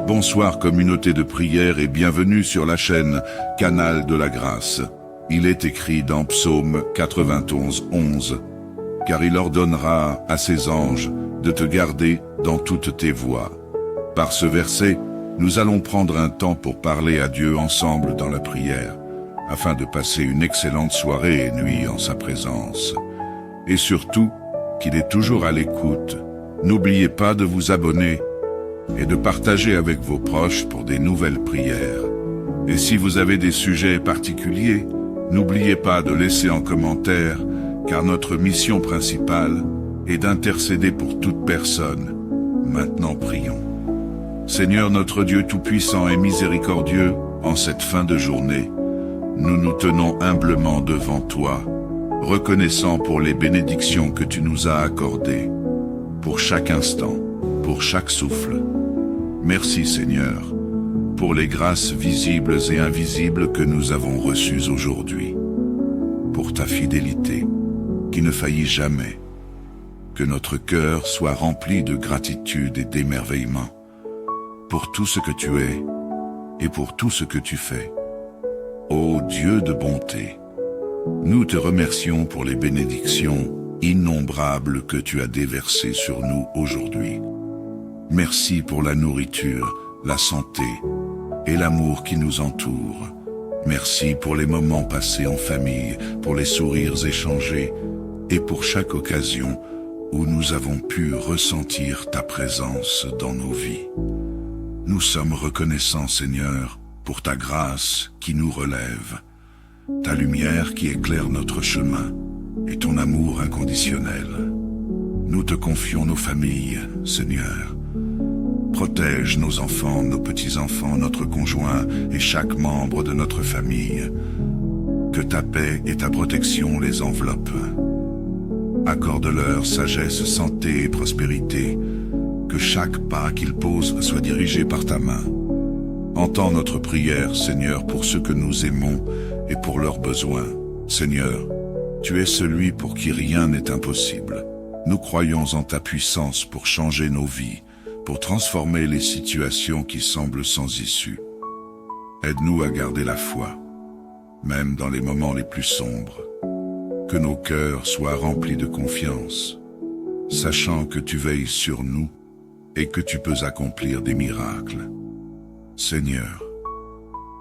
Bonsoir communauté de prière et bienvenue sur la chaîne Canal de la Grâce. Il est écrit dans Psaume 91, 11. Car il ordonnera à ses anges de te garder dans toutes tes voies. Par ce verset, nous allons prendre un temps pour parler à Dieu ensemble dans la prière, afin de passer une excellente soirée et nuit en sa présence. Et surtout, qu'il est toujours à l'écoute. N'oubliez pas de vous abonner et de partager avec vos proches pour des nouvelles prières. Et si vous avez des sujets particuliers, n'oubliez pas de laisser en commentaire, car notre mission principale est d'intercéder pour toute personne. Maintenant prions. Seigneur notre Dieu tout-puissant et miséricordieux, en cette fin de journée, nous nous tenons humblement devant toi, reconnaissant pour les bénédictions que tu nous as accordées, pour chaque instant, pour chaque souffle. Merci Seigneur, pour les grâces visibles et invisibles que nous avons reçues aujourd'hui, pour ta fidélité, qui ne faillit jamais, que notre cœur soit rempli de gratitude et d'émerveillement, pour tout ce que tu es, et pour tout ce que tu fais. Ô Dieu de bonté, nous te remercions pour les bénédictions innombrables que tu as déversées sur nous aujourd'hui. Merci pour la nourriture, la santé et l'amour qui nous entoure. Merci pour les moments passés en famille, pour les sourires échangés et pour chaque occasion où nous avons pu ressentir ta présence dans nos vies. Nous sommes reconnaissants, Seigneur, pour ta grâce qui nous relève, ta lumière qui éclaire notre chemin et ton amour inconditionnel. Nous te confions nos familles, Seigneur. Protège nos enfants, nos petits-enfants, notre conjoint et chaque membre de notre famille. Que ta paix et ta protection les enveloppent. Accorde-leur sagesse, santé et prospérité. Que chaque pas qu'ils posent soit dirigé par ta main. Entends notre prière, Seigneur, pour ceux que nous aimons et pour leurs besoins. Seigneur, tu es celui pour qui rien n'est impossible. Nous croyons en ta puissance pour changer nos vies, pour transformer les situations qui semblent sans issue. Aide-nous à garder la foi, même dans les moments les plus sombres. Que nos cœurs soient remplis de confiance, sachant que tu veilles sur nous et que tu peux accomplir des miracles. Seigneur,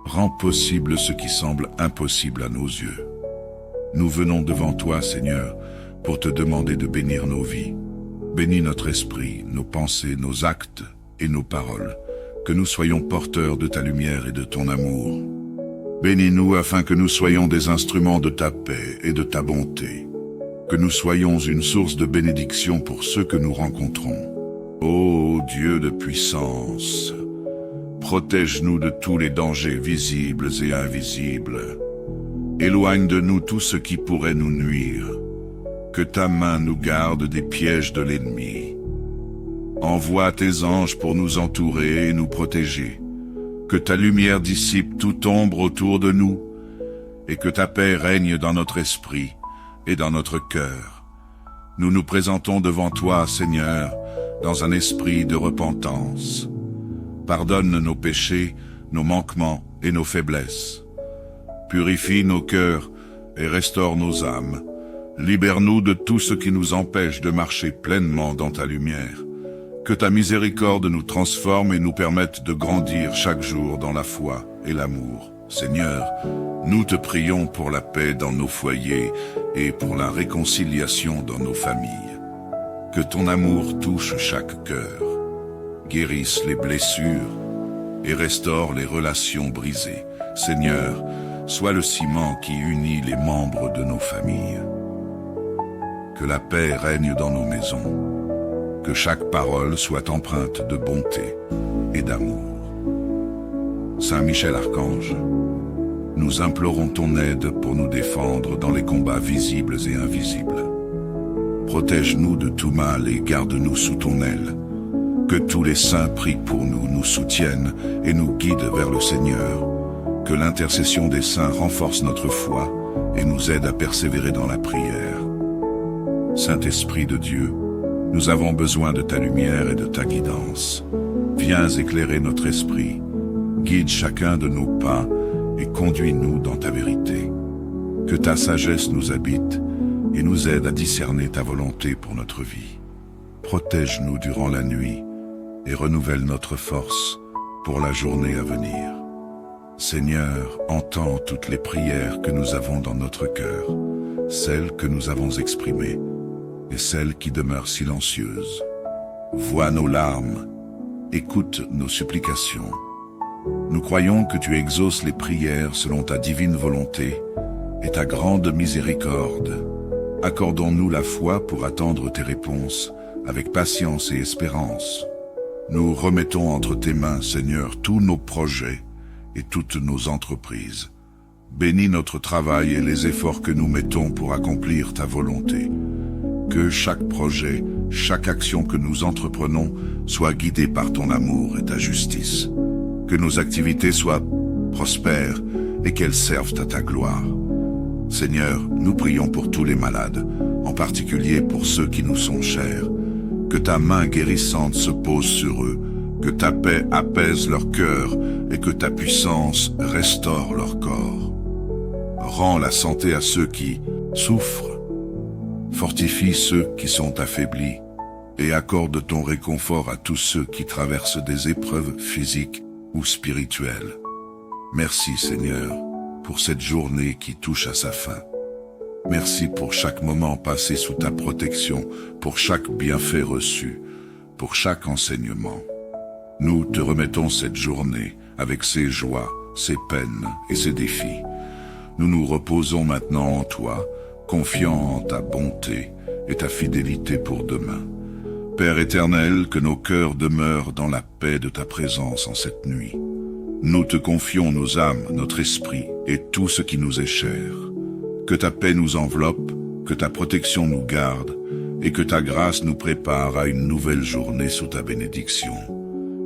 rends possible ce qui semble impossible à nos yeux. Nous venons devant toi, Seigneur, pour te demander de bénir nos vies. Bénis notre esprit, nos pensées, nos actes et nos paroles, que nous soyons porteurs de ta lumière et de ton amour. Bénis-nous afin que nous soyons des instruments de ta paix et de ta bonté, que nous soyons une source de bénédiction pour ceux que nous rencontrons. Ô Dieu de puissance, protège-nous de tous les dangers visibles et invisibles. Éloigne de nous tout ce qui pourrait nous nuire. Que ta main nous garde des pièges de l'ennemi. Envoie tes anges pour nous entourer et nous protéger. Que ta lumière dissipe toute ombre autour de nous et que ta paix règne dans notre esprit et dans notre cœur. Nous nous présentons devant toi, Seigneur, dans un esprit de repentance. Pardonne nos péchés, nos manquements et nos faiblesses. Purifie nos cœurs et restaure nos âmes. Libère-nous de tout ce qui nous empêche de marcher pleinement dans ta lumière. Que ta miséricorde nous transforme et nous permette de grandir chaque jour dans la foi et l'amour. Seigneur, nous te prions pour la paix dans nos foyers et pour la réconciliation dans nos familles. Que ton amour touche chaque cœur, guérisse les blessures et restaure les relations brisées. Seigneur, sois le ciment qui unit les membres de nos familles. Que la paix règne dans nos maisons, que chaque parole soit empreinte de bonté et d'amour. Saint Michel Archange, nous implorons ton aide pour nous défendre dans les combats visibles et invisibles. Protège-nous de tout mal et garde-nous sous ton aile. Que tous les saints prient pour nous, nous soutiennent et nous guident vers le Seigneur. Que l'intercession des saints renforce notre foi et nous aide à persévérer dans la prière. Saint-Esprit de Dieu, nous avons besoin de ta lumière et de ta guidance. Viens éclairer notre esprit, guide chacun de nos pas et conduis-nous dans ta vérité. Que ta sagesse nous habite et nous aide à discerner ta volonté pour notre vie. Protège-nous durant la nuit et renouvelle notre force pour la journée à venir. Seigneur, entends toutes les prières que nous avons dans notre cœur, celles que nous avons exprimées et celles qui demeurent silencieuses. Vois nos larmes, écoute nos supplications. Nous croyons que tu exauces les prières selon ta divine volonté et ta grande miséricorde. Accordons-nous la foi pour attendre tes réponses avec patience et espérance. Nous remettons entre tes mains, Seigneur, tous nos projets et toutes nos entreprises. Bénis notre travail et les efforts que nous mettons pour accomplir ta volonté. Que chaque projet, chaque action que nous entreprenons soit guidée par ton amour et ta justice. Que nos activités soient prospères et qu'elles servent à ta gloire. Seigneur, nous prions pour tous les malades, en particulier pour ceux qui nous sont chers. Que ta main guérissante se pose sur eux, que ta paix apaise leur cœur et que ta puissance restaure leur corps. Rends la santé à ceux qui souffrent, fortifie ceux qui sont affaiblis et accorde ton réconfort à tous ceux qui traversent des épreuves physiques ou spirituelles. Merci Seigneur pour cette journée qui touche à sa fin. Merci pour chaque moment passé sous ta protection, pour chaque bienfait reçu, pour chaque enseignement. Nous te remettons cette journée avec ses joies, ses peines et ses défis. Nous nous reposons maintenant en toi, confiants en ta bonté et ta fidélité pour demain. Père éternel, que nos cœurs demeurent dans la paix de ta présence en cette nuit. Nous te confions nos âmes, notre esprit et tout ce qui nous est cher. Que ta paix nous enveloppe, que ta protection nous garde et que ta grâce nous prépare à une nouvelle journée sous ta bénédiction.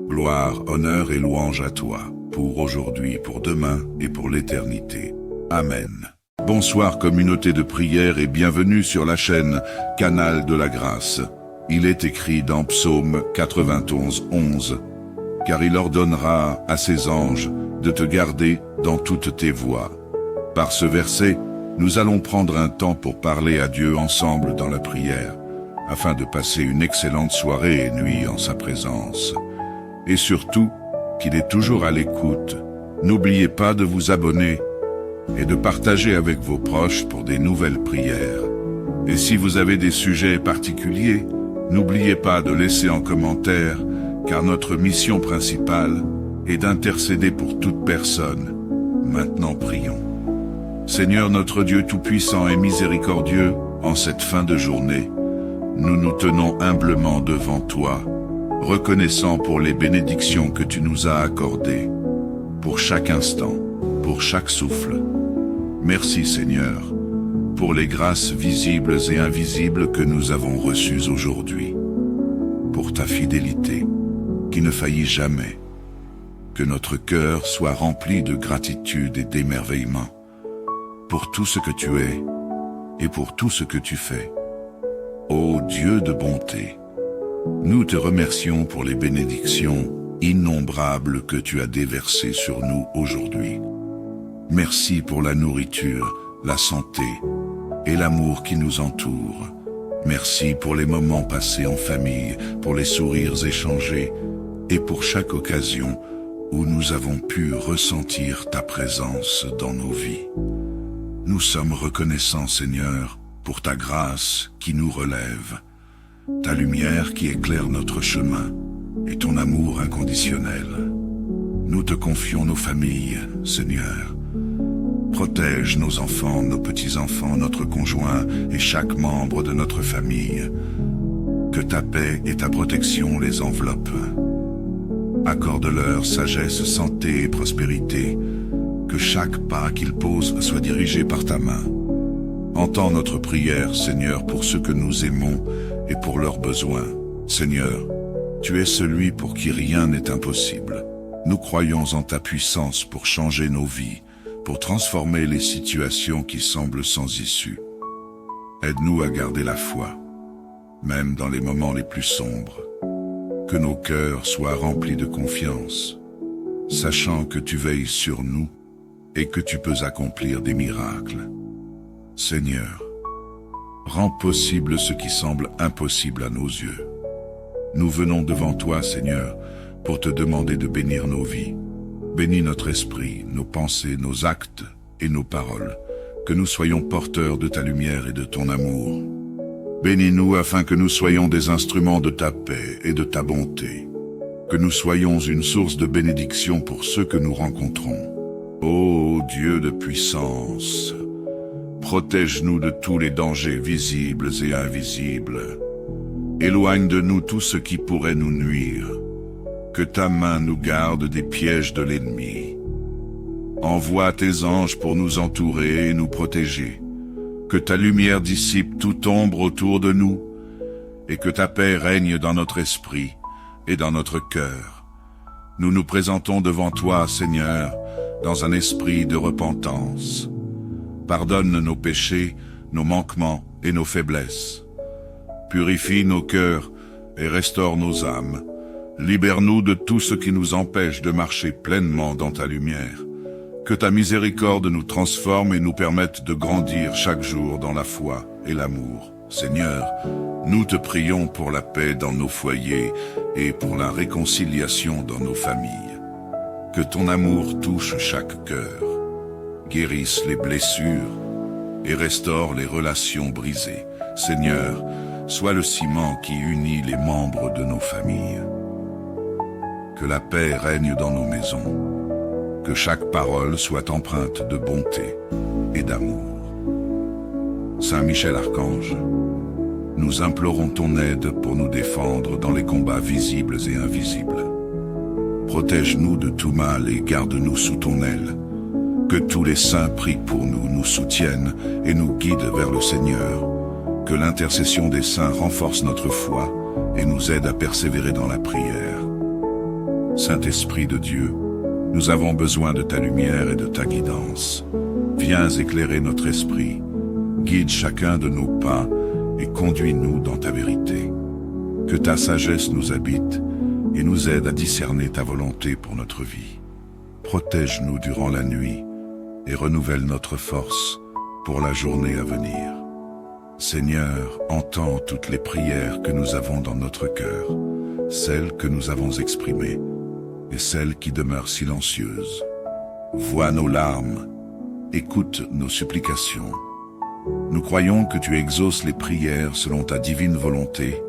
Gloire, honneur et louange à toi, pour aujourd'hui, pour demain et pour l'éternité. Amen. Bonsoir communauté de prière et bienvenue sur la chaîne Canal de la Grâce. Il est écrit dans Psaume 91, 11, « Car il ordonnera à ses anges de te garder dans toutes tes voies. » Par ce verset, nous allons prendre un temps pour parler à Dieu ensemble dans la prière, afin de passer une excellente soirée et nuit en sa présence. Et surtout, qu'il est toujours à l'écoute. N'oubliez pas de vous abonner et de partager avec vos proches pour des nouvelles prières. Et si vous avez des sujets particuliers, n'oubliez pas de laisser en commentaire, car notre mission principale est d'intercéder pour toute personne. Maintenant prions. Seigneur notre Dieu tout-puissant et miséricordieux, en cette fin de journée, nous nous tenons humblement devant toi, reconnaissant pour les bénédictions que tu nous as accordées, pour chaque instant, pour chaque souffle. Merci Seigneur, pour les grâces visibles et invisibles que nous avons reçues aujourd'hui, pour ta fidélité, qui ne faillit jamais. Que notre cœur soit rempli de gratitude et d'émerveillement, pour tout ce que tu es et pour tout ce que tu fais. Ô Dieu de bonté, nous te remercions pour les bénédictions innombrables que tu as déversées sur nous aujourd'hui. Merci pour la nourriture, la santé et l'amour qui nous entoure. Merci pour les moments passés en famille, pour les sourires échangés et pour chaque occasion où nous avons pu ressentir ta présence dans nos vies. Nous sommes reconnaissants, Seigneur, pour ta grâce qui nous relève, ta lumière qui éclaire notre chemin et ton amour inconditionnel. Nous te confions nos familles, Seigneur. Protège nos enfants, nos petits-enfants, notre conjoint et chaque membre de notre famille. Que ta paix et ta protection les enveloppent. Accorde-leur sagesse, santé et prospérité. Que chaque pas qu'ils posent soit dirigé par ta main. Entends notre prière, Seigneur, pour ceux que nous aimons et pour leurs besoins. Seigneur, tu es celui pour qui rien n'est impossible. Nous croyons en ta puissance pour changer nos vies, pour transformer les situations qui semblent sans issue. Aide-nous à garder la foi, même dans les moments les plus sombres. que nos cœurs soient remplis de confiance, sachant que tu veilles sur nous et que tu peux accomplir des miracles. Seigneur, rends possible ce qui semble impossible à nos yeux. Nous venons devant toi, Seigneur, pour te demander de bénir nos vies. Bénis notre esprit, nos pensées, nos actes et nos paroles, que nous soyons porteurs de ta lumière et de ton amour. Bénis-nous afin que nous soyons des instruments de ta paix et de ta bonté, que nous soyons une source de bénédiction pour ceux que nous rencontrons. Ô Dieu de puissance, protège-nous de tous les dangers visibles et invisibles. Éloigne de nous tout ce qui pourrait nous nuire. Que ta main nous garde des pièges de l'ennemi. Envoie tes anges pour nous entourer et nous protéger. Que ta lumière dissipe toute ombre autour de nous et que ta paix règne dans notre esprit et dans notre cœur. Nous nous présentons devant toi, Seigneur, dans un esprit de repentance. Pardonne nos péchés, nos manquements et nos faiblesses. Purifie nos cœurs et restaure nos âmes. Libère-nous de tout ce qui nous empêche de marcher pleinement dans ta lumière. Que ta miséricorde nous transforme et nous permette de grandir chaque jour dans la foi et l'amour. Seigneur, nous te prions pour la paix dans nos foyers et pour la réconciliation dans nos familles. Que ton amour touche chaque cœur, guérisse les blessures et restaure les relations brisées. Seigneur, sois le ciment qui unit les membres de nos familles. Que la paix règne dans nos maisons. Que chaque parole soit empreinte de bonté et d'amour. Saint Michel Archange, nous implorons ton aide pour nous défendre dans les combats visibles et invisibles. Protège-nous de tout mal et garde-nous sous ton aile. Que tous les saints prient pour nous, nous soutiennent et nous guident vers le Seigneur. Que l'intercession des saints renforce notre foi et nous aide à persévérer dans la prière. Saint-Esprit de Dieu, nous avons besoin de ta lumière et de ta guidance. Viens éclairer notre esprit, guide chacun de nos pas et conduis-nous dans ta vérité. Que ta sagesse nous habite et nous aide à discerner ta volonté pour notre vie. Protège-nous durant la nuit et renouvelle notre force pour la journée à venir. Seigneur, entends toutes les prières que nous avons dans notre cœur, celles que nous avons exprimées et celles qui demeurent silencieuses. Vois nos larmes, écoute nos supplications. Nous croyons que tu exauces les prières selon ta divine volonté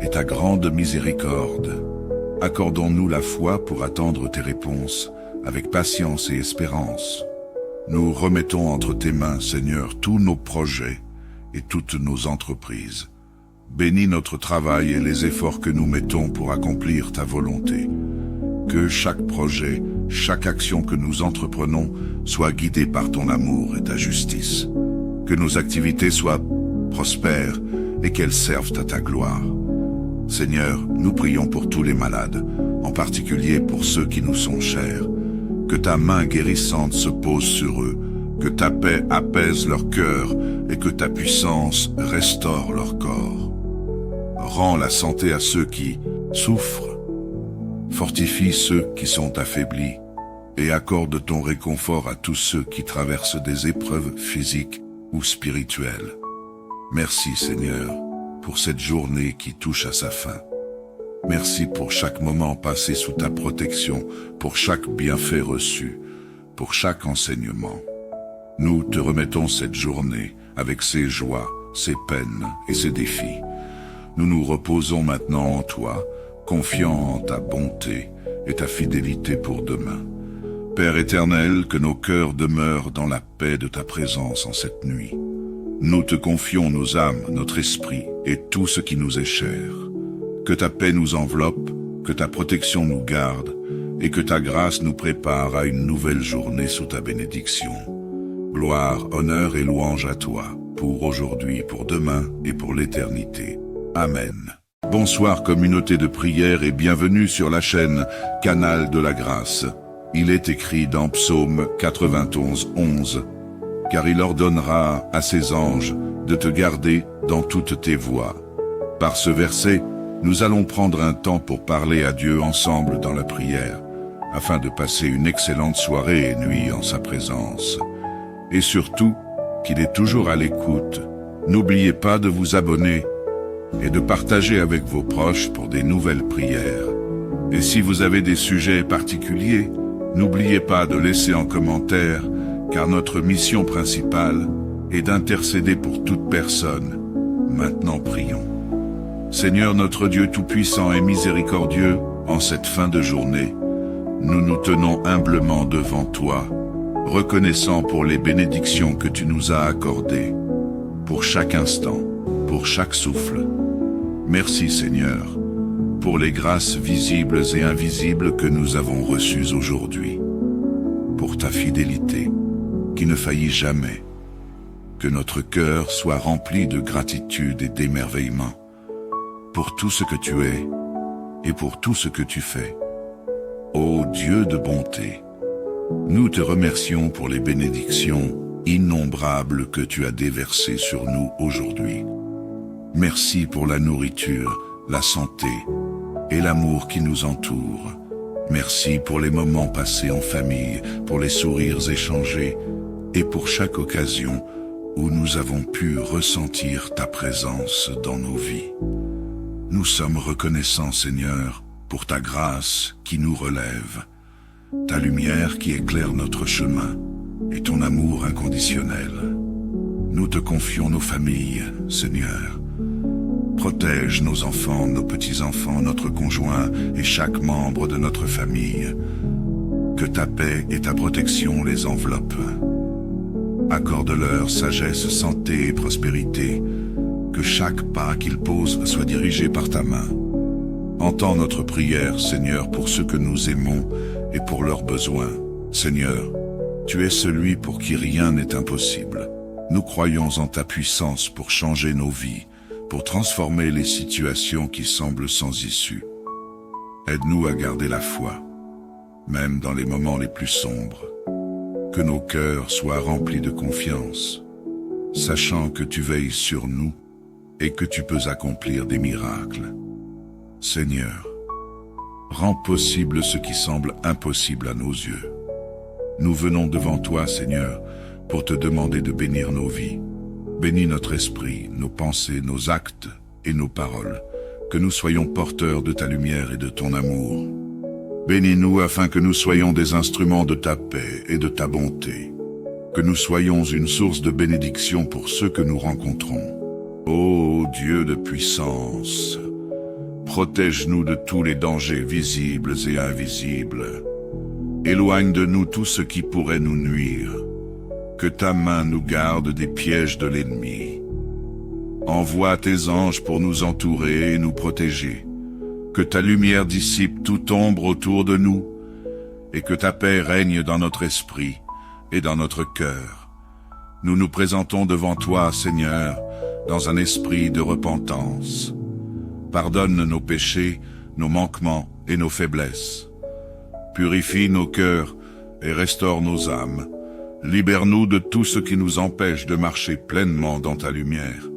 et ta grande miséricorde. Accordons-nous la foi pour attendre tes réponses avec patience et espérance. Nous remettons entre tes mains, Seigneur, tous nos projets et toutes nos entreprises. Bénis notre travail et les efforts que nous mettons pour accomplir ta volonté. Que chaque projet, chaque action que nous entreprenons soit guidée par ton amour et ta justice. Que nos activités soient prospères et qu'elles servent à ta gloire. Seigneur, nous prions pour tous les malades, en particulier pour ceux qui nous sont chers. Que ta main guérissante se pose sur eux, que ta paix apaise leur cœur et que ta puissance restaure leur corps. Rends la santé à ceux qui souffrent. Fortifie ceux qui sont affaiblis et accorde ton réconfort à tous ceux qui traversent des épreuves physiques ou spirituelles. Merci Seigneur pour cette journée qui touche à sa fin. Merci pour chaque moment passé sous ta protection, pour chaque bienfait reçu, pour chaque enseignement. Nous te remettons cette journée avec ses joies, ses peines et ses défis. Nous nous reposons maintenant en toi, confiant en ta bonté et ta fidélité pour demain. Père éternel, que nos cœurs demeurent dans la paix de ta présence en cette nuit. Nous te confions nos âmes, notre esprit et tout ce qui nous est cher. Que ta paix nous enveloppe, que ta protection nous garde et que ta grâce nous prépare à une nouvelle journée sous ta bénédiction. Gloire, honneur et louange à toi, pour aujourd'hui, pour demain et pour l'éternité. Amen. Bonsoir communauté de prière et bienvenue sur la chaîne Canal de la Grâce. Il est écrit dans Psaume 91, 11, « Car il ordonnera à ses anges de te garder dans toutes tes voies. » Par ce verset, Nous allons prendre un temps pour parler à Dieu ensemble dans la prière, afin de passer une excellente soirée et nuit en sa présence. Et surtout, qu'il est toujours à l'écoute. N'oubliez pas de vous abonner et de partager avec vos proches pour des nouvelles prières. Et si vous avez des sujets particuliers, n'oubliez pas de laisser en commentaire, car notre mission principale est d'intercéder pour toute personne. Maintenant prions. Seigneur notre Dieu Tout-Puissant et Miséricordieux, en cette fin de journée, nous nous tenons humblement devant toi, reconnaissant pour les bénédictions que tu nous as accordées, pour chaque instant, pour chaque souffle. Merci Seigneur, pour les grâces visibles et invisibles que nous avons reçues aujourd'hui, pour ta fidélité, qui ne faillit jamais, que notre cœur soit rempli de gratitude et d'émerveillement, pour tout ce que tu es, et pour tout ce que tu fais. Ô Dieu de bonté, nous te remercions pour les bénédictions innombrables que tu as déversées sur nous aujourd'hui. Merci pour la nourriture, la santé et l'amour qui nous entoure. Merci pour les moments passés en famille, pour les sourires échangés et pour chaque occasion où nous avons pu ressentir ta présence dans nos vies. Nous sommes reconnaissants, Seigneur, pour ta grâce qui nous relève, ta lumière qui éclaire notre chemin et ton amour inconditionnel. Nous te confions nos familles, Seigneur. Protège nos enfants, nos petits-enfants, notre conjoint et chaque membre de notre famille. Que ta paix et ta protection les enveloppent. Accorde-leur sagesse, santé et prospérité. Que chaque pas qu'ils posent soit dirigé par ta main. Entends notre prière, Seigneur, pour ceux que nous aimons et pour leurs besoins. Seigneur, tu es celui pour qui rien n'est impossible. Nous croyons en ta puissance pour changer nos vies, pour transformer les situations qui semblent sans issue. Aide-nous à garder la foi, même dans les moments les plus sombres. Que nos cœurs soient remplis de confiance, sachant que tu veilles sur nous et que tu peux accomplir des miracles. Seigneur, rends possible ce qui semble impossible à nos yeux. Nous venons devant toi, Seigneur, pour te demander de bénir nos vies. Bénis notre esprit, nos pensées, nos actes et nos paroles, que nous soyons porteurs de ta lumière et de ton amour. Bénis-nous afin que nous soyons des instruments de ta paix et de ta bonté, que nous soyons une source de bénédiction pour ceux que nous rencontrons. Ô Dieu de puissance, protège-nous de tous les dangers visibles et invisibles. Éloigne de nous tout ce qui pourrait nous nuire. Que ta main nous garde des pièges de l'ennemi. Envoie tes anges pour nous entourer et nous protéger. Que ta lumière dissipe toute ombre autour de nous et que ta paix règne dans notre esprit et dans notre cœur. Nous nous présentons devant toi, Seigneur, dans un esprit de repentance. Pardonne nos péchés, nos manquements et nos faiblesses. Purifie nos cœurs et restaure nos âmes. Libère-nous de tout ce qui nous empêche de marcher pleinement dans ta lumière.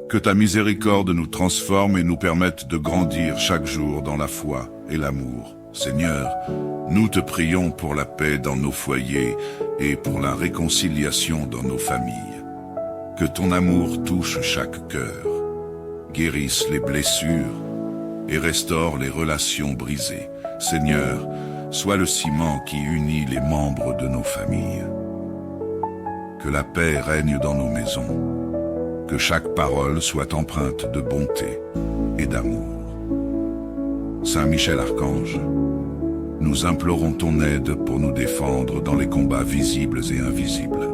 Que ta miséricorde nous transforme et nous permette de grandir chaque jour dans la foi et l'amour. Seigneur, nous te prions pour la paix dans nos foyers et pour la réconciliation dans nos familles. Que ton amour touche chaque cœur, guérisse les blessures et restaure les relations brisées. Seigneur, sois le ciment qui unit les membres de nos familles. Que la paix règne dans nos maisons. Que chaque parole soit empreinte de bonté et d'amour. Saint Michel Archange, nous implorons ton aide pour nous défendre dans les combats visibles et invisibles.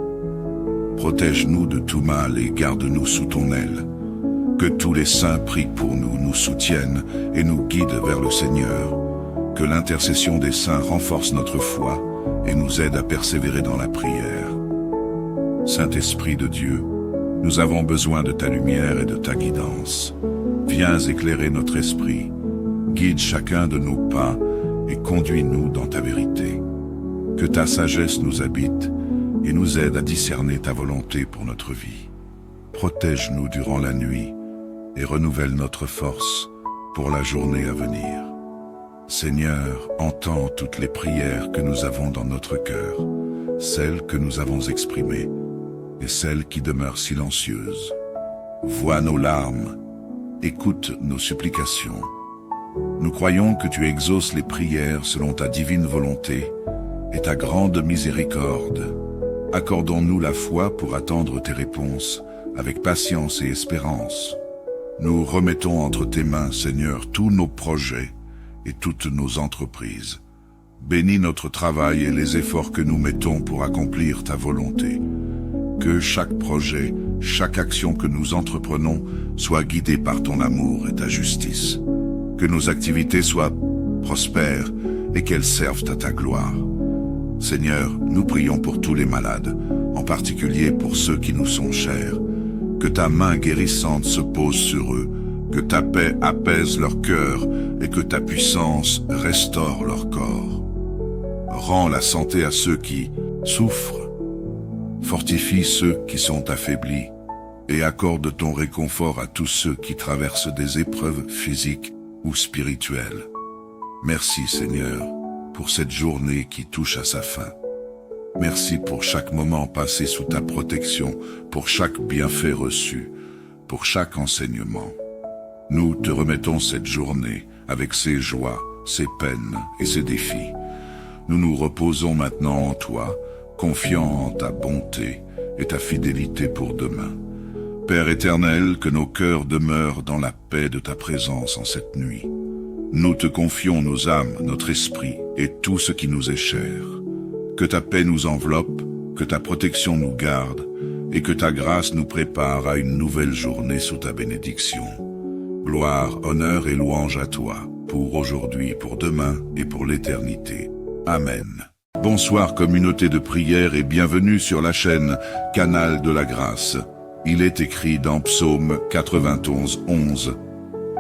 Protège-nous de tout mal et garde-nous sous ton aile. Que tous les saints prient pour nous, nous soutiennent et nous guident vers le Seigneur. Que l'intercession des saints renforce notre foi et nous aide à persévérer dans la prière. Saint-Esprit de Dieu, nous avons besoin de ta lumière et de ta guidance. Viens éclairer notre esprit, guide chacun de nos pas et conduis-nous dans ta vérité. Que ta sagesse nous habite et nous aide à discerner ta volonté pour notre vie. Protège-nous durant la nuit et renouvelle notre force pour la journée à venir. Seigneur, entends toutes les prières que nous avons dans notre cœur, celles que nous avons exprimées et celles qui demeurent silencieuses. Vois nos larmes, écoute nos supplications. Nous croyons que tu exauces les prières selon ta divine volonté et ta grande miséricorde. Accordons-nous la foi pour attendre tes réponses avec patience et espérance. Nous remettons entre tes mains, Seigneur, tous nos projets et toutes nos entreprises. Bénis notre travail et les efforts que nous mettons pour accomplir ta volonté. Que chaque projet, chaque action que nous entreprenons soit guidée par ton amour et ta justice. Que nos activités soient prospères et qu'elles servent à ta gloire. Seigneur, nous prions pour tous les malades, en particulier pour ceux qui nous sont chers. Que ta main guérissante se pose sur eux, que ta paix apaise leur cœur et que ta puissance restaure leur corps. Rends la santé à ceux qui souffrent, fortifie ceux qui sont affaiblis et accorde ton réconfort à tous ceux qui traversent des épreuves physiques ou spirituelles. Merci Seigneur pour cette journée qui touche à sa fin. Merci pour chaque moment passé sous ta protection, pour chaque bienfait reçu, pour chaque enseignement. Nous te remettons cette journée avec ses joies, ses peines et ses défis. Nous nous reposons maintenant en toi, confiants en ta bonté et ta fidélité pour demain. Père éternel, que nos cœurs demeurent dans la paix de ta présence en cette nuit. Nous te confions nos âmes, notre esprit et tout ce qui nous est cher. Que ta paix nous enveloppe, que ta protection nous garde et que ta grâce nous prépare à une nouvelle journée sous ta bénédiction. Gloire, honneur et louange à toi, pour aujourd'hui, pour demain et pour l'éternité. Amen. Bonsoir communauté de prière et bienvenue sur la chaîne Canal de la Grâce. Il est écrit dans Psaume 91, 11.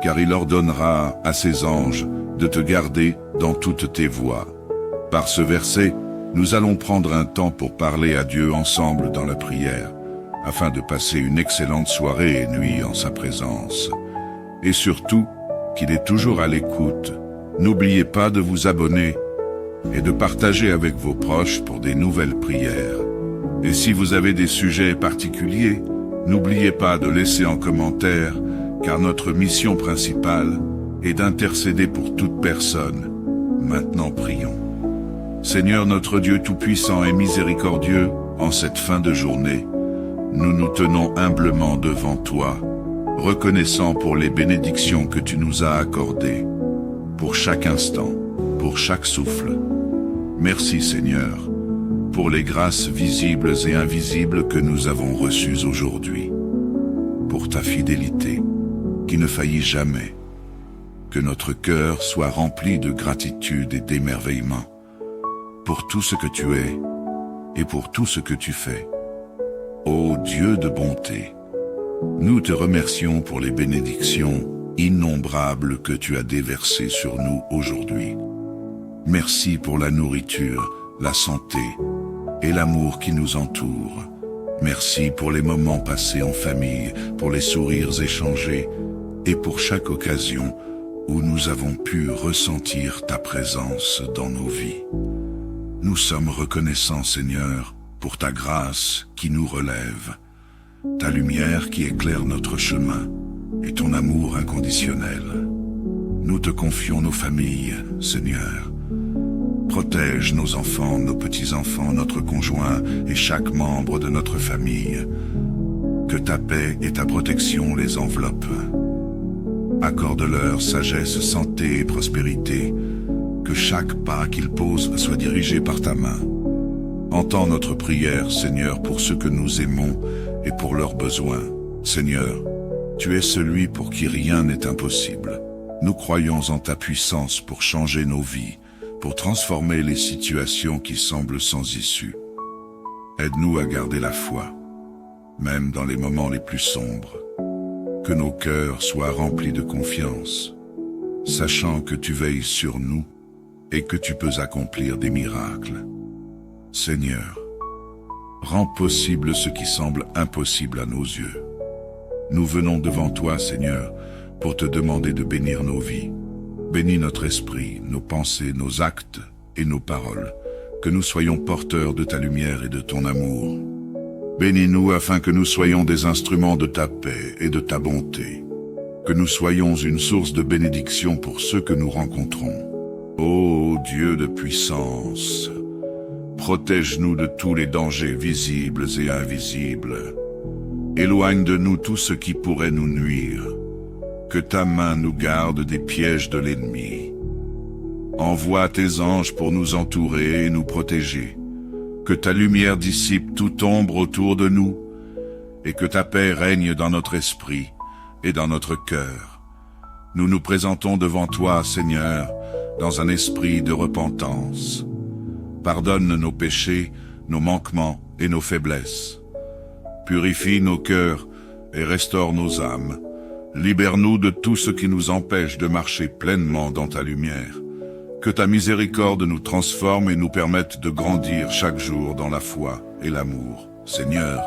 Car il ordonnera à ses anges de te garder dans toutes tes voies. Par ce verset, nous allons prendre un temps pour parler à Dieu ensemble dans la prière, afin de passer une excellente soirée et nuit en sa présence. Et surtout, qu'il est toujours à l'écoute. N'oubliez pas de vous abonner et de partager avec vos proches pour des nouvelles prières. Et si vous avez des sujets particuliers, n'oubliez pas de laisser en commentaire, car notre mission principale est d'intercéder pour toute personne. Maintenant prions. Seigneur notre Dieu tout-puissant et miséricordieux, en cette fin de journée, nous nous tenons humblement devant toi, reconnaissant pour les bénédictions que tu nous as accordées, pour chaque instant, pour chaque souffle. Merci Seigneur, pour les grâces visibles et invisibles que nous avons reçues aujourd'hui, pour ta fidélité, qui ne faillit jamais, que notre cœur soit rempli de gratitude et d'émerveillement, pour tout ce que tu es et pour tout ce que tu fais. Ô Dieu de bonté, nous te remercions pour les bénédictions innombrables que tu as déversées sur nous aujourd'hui. Merci pour la nourriture, la santé et l'amour qui nous entoure. Merci pour les moments passés en famille, pour les sourires échangés et pour chaque occasion où nous avons pu ressentir ta présence dans nos vies. Nous sommes reconnaissants, Seigneur, pour ta grâce qui nous relève, ta lumière qui éclaire notre chemin et ton amour inconditionnel. Nous te confions nos familles, Seigneur. Protège nos enfants, nos petits-enfants, notre conjoint et chaque membre de notre famille. Que ta paix et ta protection les enveloppent. Accorde-leur sagesse, santé et prospérité. Que chaque pas qu'ils posent soit dirigé par ta main. Entends notre prière, Seigneur, pour ceux que nous aimons et pour leurs besoins. Seigneur, tu es celui pour qui rien n'est impossible. Nous croyons en ta puissance pour changer nos vies, pour transformer les situations qui semblent sans issue. Aide-nous à garder la foi, même dans les moments les plus sombres. Que nos cœurs soient remplis de confiance, sachant que tu veilles sur nous et que tu peux accomplir des miracles. Seigneur, rends possible ce qui semble impossible à nos yeux. Nous venons devant toi, Seigneur, pour te demander de bénir nos vies. Bénis notre esprit, nos pensées, nos actes et nos paroles, que nous soyons porteurs de ta lumière et de ton amour. Bénis-nous afin que nous soyons des instruments de ta paix et de ta bonté, que nous soyons une source de bénédiction pour ceux que nous rencontrons. Ô Dieu de puissance, protège-nous de tous les dangers visibles et invisibles. Éloigne de nous tout ce qui pourrait nous nuire. Que ta main nous garde des pièges de l'ennemi. Envoie tes anges pour nous entourer et nous protéger. Que ta lumière dissipe toute ombre autour de nous et que ta paix règne dans notre esprit et dans notre cœur. Nous nous présentons devant toi, Seigneur, dans un esprit de repentance. Pardonne nos péchés, nos manquements et nos faiblesses. Purifie nos cœurs et restaure nos âmes. Libère-nous de tout ce qui nous empêche de marcher pleinement dans ta lumière. Que ta miséricorde nous transforme et nous permette de grandir chaque jour dans la foi et l'amour. Seigneur,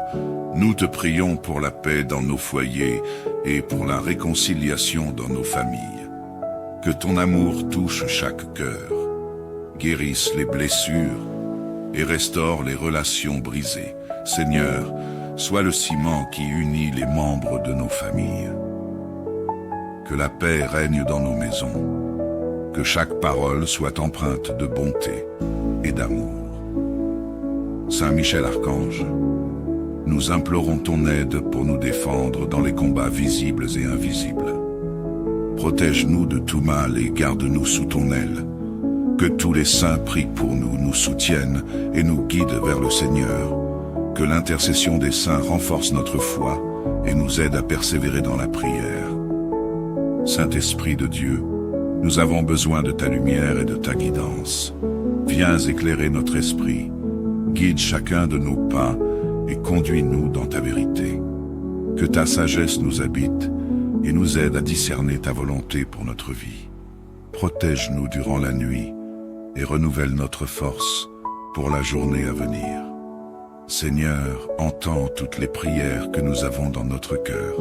nous te prions pour la paix dans nos foyers et pour la réconciliation dans nos familles. Que ton amour touche chaque cœur, guérisse les blessures et restaure les relations brisées. Seigneur, sois le ciment qui unit les membres de nos familles. Que la paix règne dans nos maisons. Que chaque parole soit empreinte de bonté et d'amour. Saint Michel Archange, nous implorons ton aide pour nous défendre dans les combats visibles et invisibles. Protège-nous de tout mal et garde-nous sous ton aile. Que tous les saints prient pour nous, nous soutiennent et nous guident vers le Seigneur. Que l'intercession des saints renforce notre foi et nous aide à persévérer dans la prière. Saint-Esprit de Dieu, nous avons besoin de ta lumière et de ta guidance. Viens éclairer notre esprit, guide chacun de nos pas et conduis-nous dans ta vérité. Que ta sagesse nous habite et nous aide à discerner ta volonté pour notre vie. Protège-nous durant la nuit et renouvelle notre force pour la journée à venir. Seigneur, entends toutes les prières que nous avons dans notre cœur,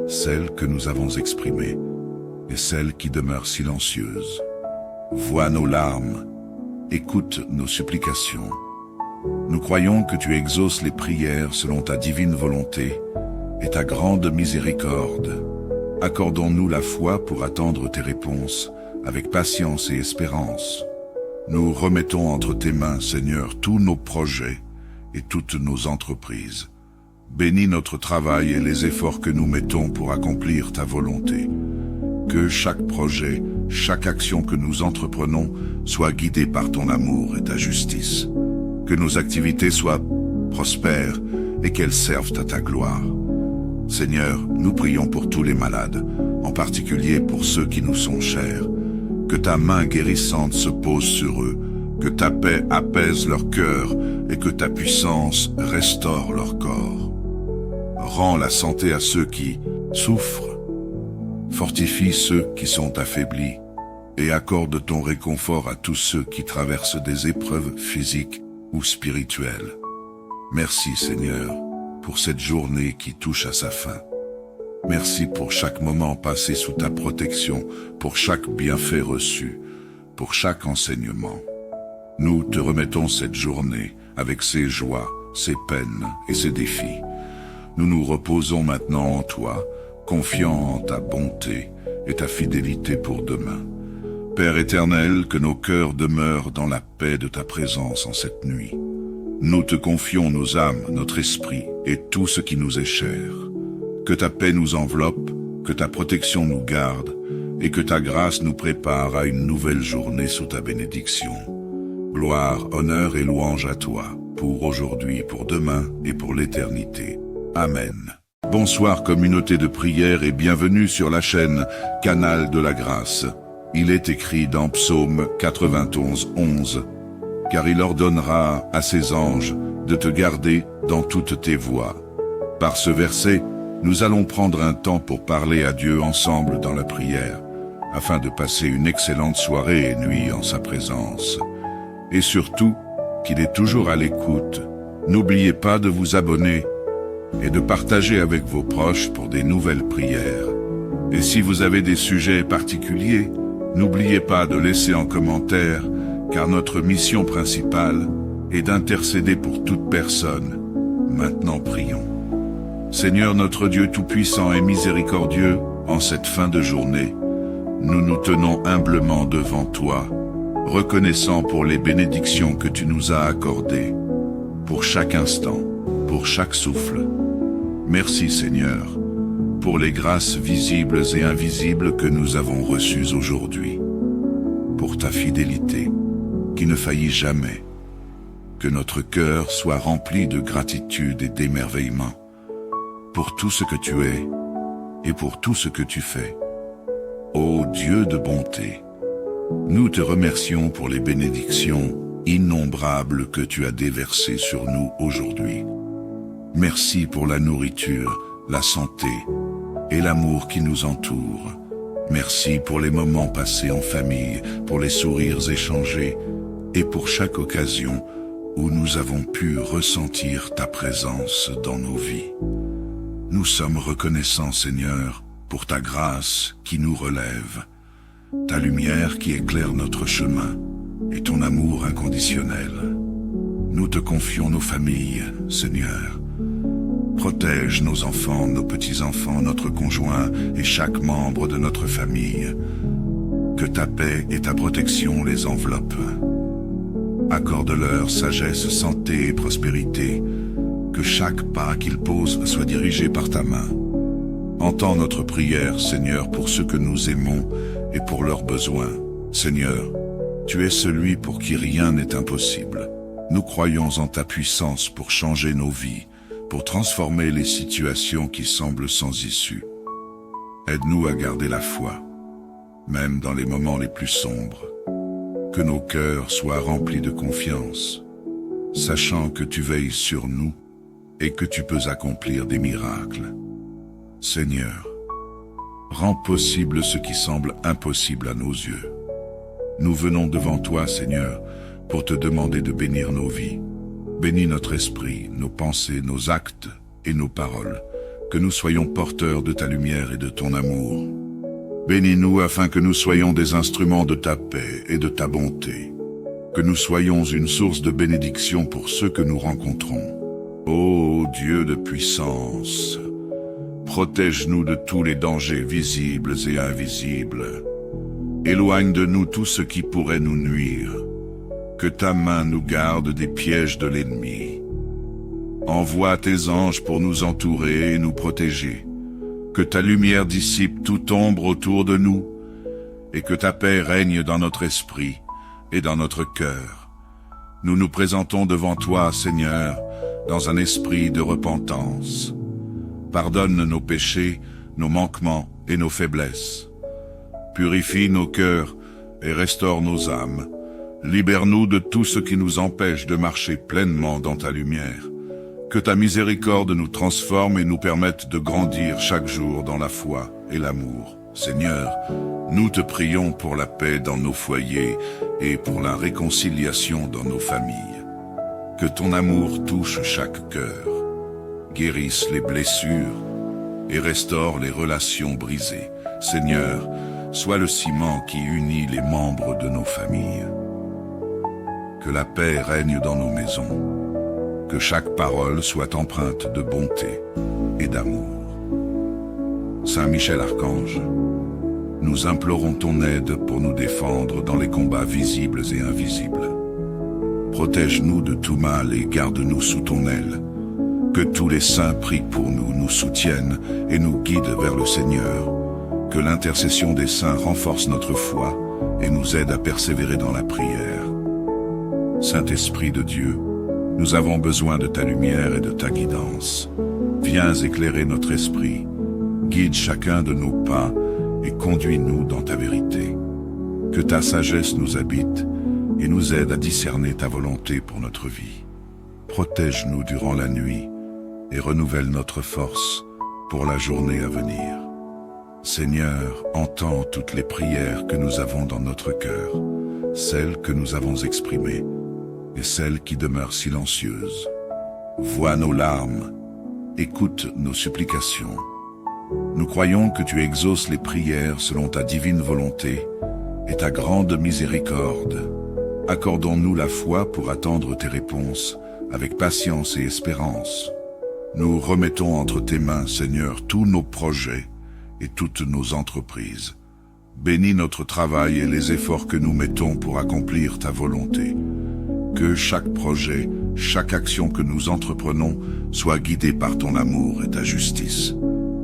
celles que nous avons exprimées et celles qui demeurent silencieuses. Vois nos larmes, écoute nos supplications. Nous croyons que tu exauces les prières selon ta divine volonté et ta grande miséricorde. Accordons-nous la foi pour attendre tes réponses avec patience et espérance. Nous remettons entre tes mains, Seigneur, tous nos projets et toutes nos entreprises. Bénis notre travail et les efforts que nous mettons pour accomplir ta volonté. Que chaque projet, chaque action que nous entreprenons soit guidée par ton amour et ta justice. Que nos activités soient prospères et qu'elles servent à ta gloire. Seigneur, nous prions pour tous les malades, en particulier pour ceux qui nous sont chers. Que ta main guérissante se pose sur eux, que ta paix apaise leur cœur et que ta puissance restaure leur corps. Rends la santé à ceux qui souffrent, fortifie ceux qui sont affaiblis et accorde ton réconfort à tous ceux qui traversent des épreuves physiques ou spirituelles. Merci Seigneur pour cette journée qui touche à sa fin. Merci pour chaque moment passé sous ta protection, pour chaque bienfait reçu, pour chaque enseignement. Nous te remettons cette journée avec ses joies, ses peines et ses défis. Nous nous reposons maintenant en toi, confiants en ta bonté et ta fidélité pour demain. Père éternel, que nos cœurs demeurent dans la paix de ta présence en cette nuit. Nous te confions nos âmes, notre esprit et tout ce qui nous est cher. Que ta paix nous enveloppe, que ta protection nous garde et que ta grâce nous prépare à une nouvelle journée sous ta bénédiction. Gloire, honneur et louange à toi, pour aujourd'hui, pour demain et pour l'éternité. Amen. Bonsoir communauté de prière et bienvenue sur la chaîne Canal de la Grâce. Il est écrit dans Psaume 91, 11, « Car il ordonnera à ses anges de te garder dans toutes tes voies. » Par ce verset, nous allons prendre un temps pour parler à Dieu ensemble dans la prière, afin de passer une excellente soirée et nuit en sa présence. Et surtout, qu'il est toujours à l'écoute. N'oubliez pas de vous abonner et de partager avec vos proches pour des nouvelles prières. Et si vous avez des sujets particuliers, n'oubliez pas de laisser en commentaire, car notre mission principale est d'intercéder pour toute personne. Maintenant prions. Seigneur notre Dieu Tout-Puissant et Miséricordieux, en cette fin de journée, nous nous tenons humblement devant toi, reconnaissant pour les bénédictions que tu nous as accordées, pour chaque instant, pour chaque souffle. Merci Seigneur, pour les grâces visibles et invisibles que nous avons reçues aujourd'hui, pour ta fidélité, qui ne faillit jamais. Que notre cœur soit rempli de gratitude et d'émerveillement, pour tout ce que tu es, et pour tout ce que tu fais. Ô Dieu de bonté, nous te remercions pour les bénédictions innombrables que tu as déversées sur nous aujourd'hui. Merci pour la nourriture, la santé et l'amour qui nous entoure. Merci pour les moments passés en famille, pour les sourires échangés et pour chaque occasion où nous avons pu ressentir ta présence dans nos vies. Nous sommes reconnaissants, Seigneur, pour ta grâce qui nous relève, ta lumière qui éclaire notre chemin et ton amour inconditionnel. Nous te confions nos familles, Seigneur. Protège nos enfants, nos petits-enfants, notre conjoint et chaque membre de notre famille. Que ta paix et ta protection les enveloppent. Accorde-leur sagesse, santé et prospérité. Que chaque pas qu'ils posent soit dirigé par ta main. Entends notre prière, Seigneur, pour ceux que nous aimons et pour leurs besoins. Seigneur, tu es celui pour qui rien n'est impossible. Nous croyons en ta puissance pour changer nos vies, pour transformer les situations qui semblent sans issue. Aide-nous à garder la foi, même dans les moments les plus sombres. Que nos cœurs soient remplis de confiance, sachant que tu veilles sur nous et que tu peux accomplir des miracles. Seigneur, rends possible ce qui semble impossible à nos yeux. Nous venons devant toi, Seigneur, pour te demander de bénir nos vies. Bénis notre esprit, nos pensées, nos actes et nos paroles, que nous soyons porteurs de ta lumière et de ton amour. Bénis-nous afin que nous soyons des instruments de ta paix et de ta bonté, que nous soyons une source de bénédiction pour ceux que nous rencontrons. Ô Dieu de puissance, protège-nous de tous les dangers visibles et invisibles. Éloigne de nous tout ce qui pourrait nous nuire. Que ta main nous garde des pièges de l'ennemi. Envoie tes anges pour nous entourer et nous protéger. Que ta lumière dissipe toute ombre autour de nous et que ta paix règne dans notre esprit et dans notre cœur. Nous nous présentons devant toi, Seigneur, dans un esprit de repentance. Pardonne nos péchés, nos manquements et nos faiblesses. Purifie nos cœurs et restaure nos âmes. Libère-nous de tout ce qui nous empêche de marcher pleinement dans ta lumière. Que ta miséricorde nous transforme et nous permette de grandir chaque jour dans la foi et l'amour. Seigneur, nous te prions pour la paix dans nos foyers et pour la réconciliation dans nos familles. Que ton amour touche chaque cœur, guérisse les blessures et restaure les relations brisées. Seigneur, sois le ciment qui unit les membres de nos familles. Que la paix règne dans nos maisons. Que chaque parole soit empreinte de bonté et d'amour. Saint Michel Archange, nous implorons ton aide pour nous défendre dans les combats visibles et invisibles. Protège-nous de tout mal et garde-nous sous ton aile. Que tous les saints prient pour nous, nous soutiennent et nous guident vers le Seigneur. Que l'intercession des saints renforce notre foi et nous aide à persévérer dans la prière. Saint-Esprit de Dieu, nous avons besoin de ta lumière et de ta guidance. Viens éclairer notre esprit, guide chacun de nos pas et conduis-nous dans ta vérité. Que ta sagesse nous habite et nous aide à discerner ta volonté pour notre vie. Protège-nous durant la nuit et renouvelle notre force pour la journée à venir. Seigneur, entends toutes les prières que nous avons dans notre cœur, celles que nous avons exprimées et celles qui demeurent silencieuses. Vois nos larmes, écoute nos supplications. Nous croyons que tu exauces les prières selon ta divine volonté et ta grande miséricorde. Accordons-nous la foi pour attendre tes réponses avec patience et espérance. Nous remettons entre tes mains, Seigneur, tous nos projets et toutes nos entreprises. Bénis notre travail et les efforts que nous mettons pour accomplir ta volonté. Que chaque projet, chaque action que nous entreprenons soit guidée par ton amour et ta justice.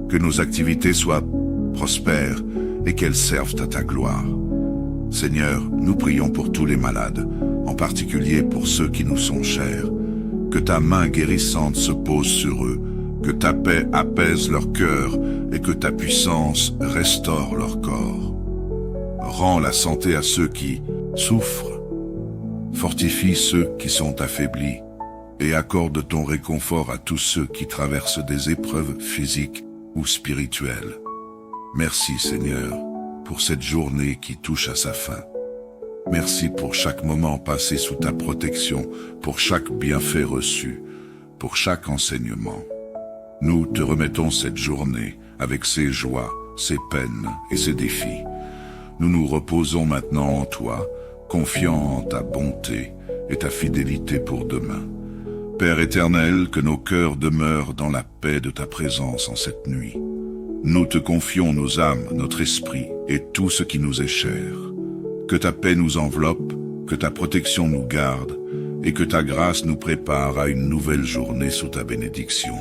Que nos activités soient prospères et qu'elles servent à ta gloire. Seigneur, nous prions pour tous les malades, en particulier pour ceux qui nous sont chers. Que ta main guérissante se pose sur eux, que ta paix apaise leur cœur et que ta puissance restaure leur corps. Rends la santé à ceux qui souffrent, fortifie ceux qui sont affaiblis et accorde ton réconfort à tous ceux qui traversent des épreuves physiques ou spirituelles. Merci Seigneur pour cette journée qui touche à sa fin. Merci pour chaque moment passé sous ta protection, pour chaque bienfait reçu, pour chaque enseignement. Nous te remettons cette journée avec ses joies, ses peines et ses défis. Nous nous reposons maintenant en toi, confiants en ta bonté et ta fidélité pour demain. Père éternel, que nos cœurs demeurent dans la paix de ta présence en cette nuit. Nous te confions nos âmes, notre esprit et tout ce qui nous est cher. Que ta paix nous enveloppe, que ta protection nous garde et que ta grâce nous prépare à une nouvelle journée sous ta bénédiction.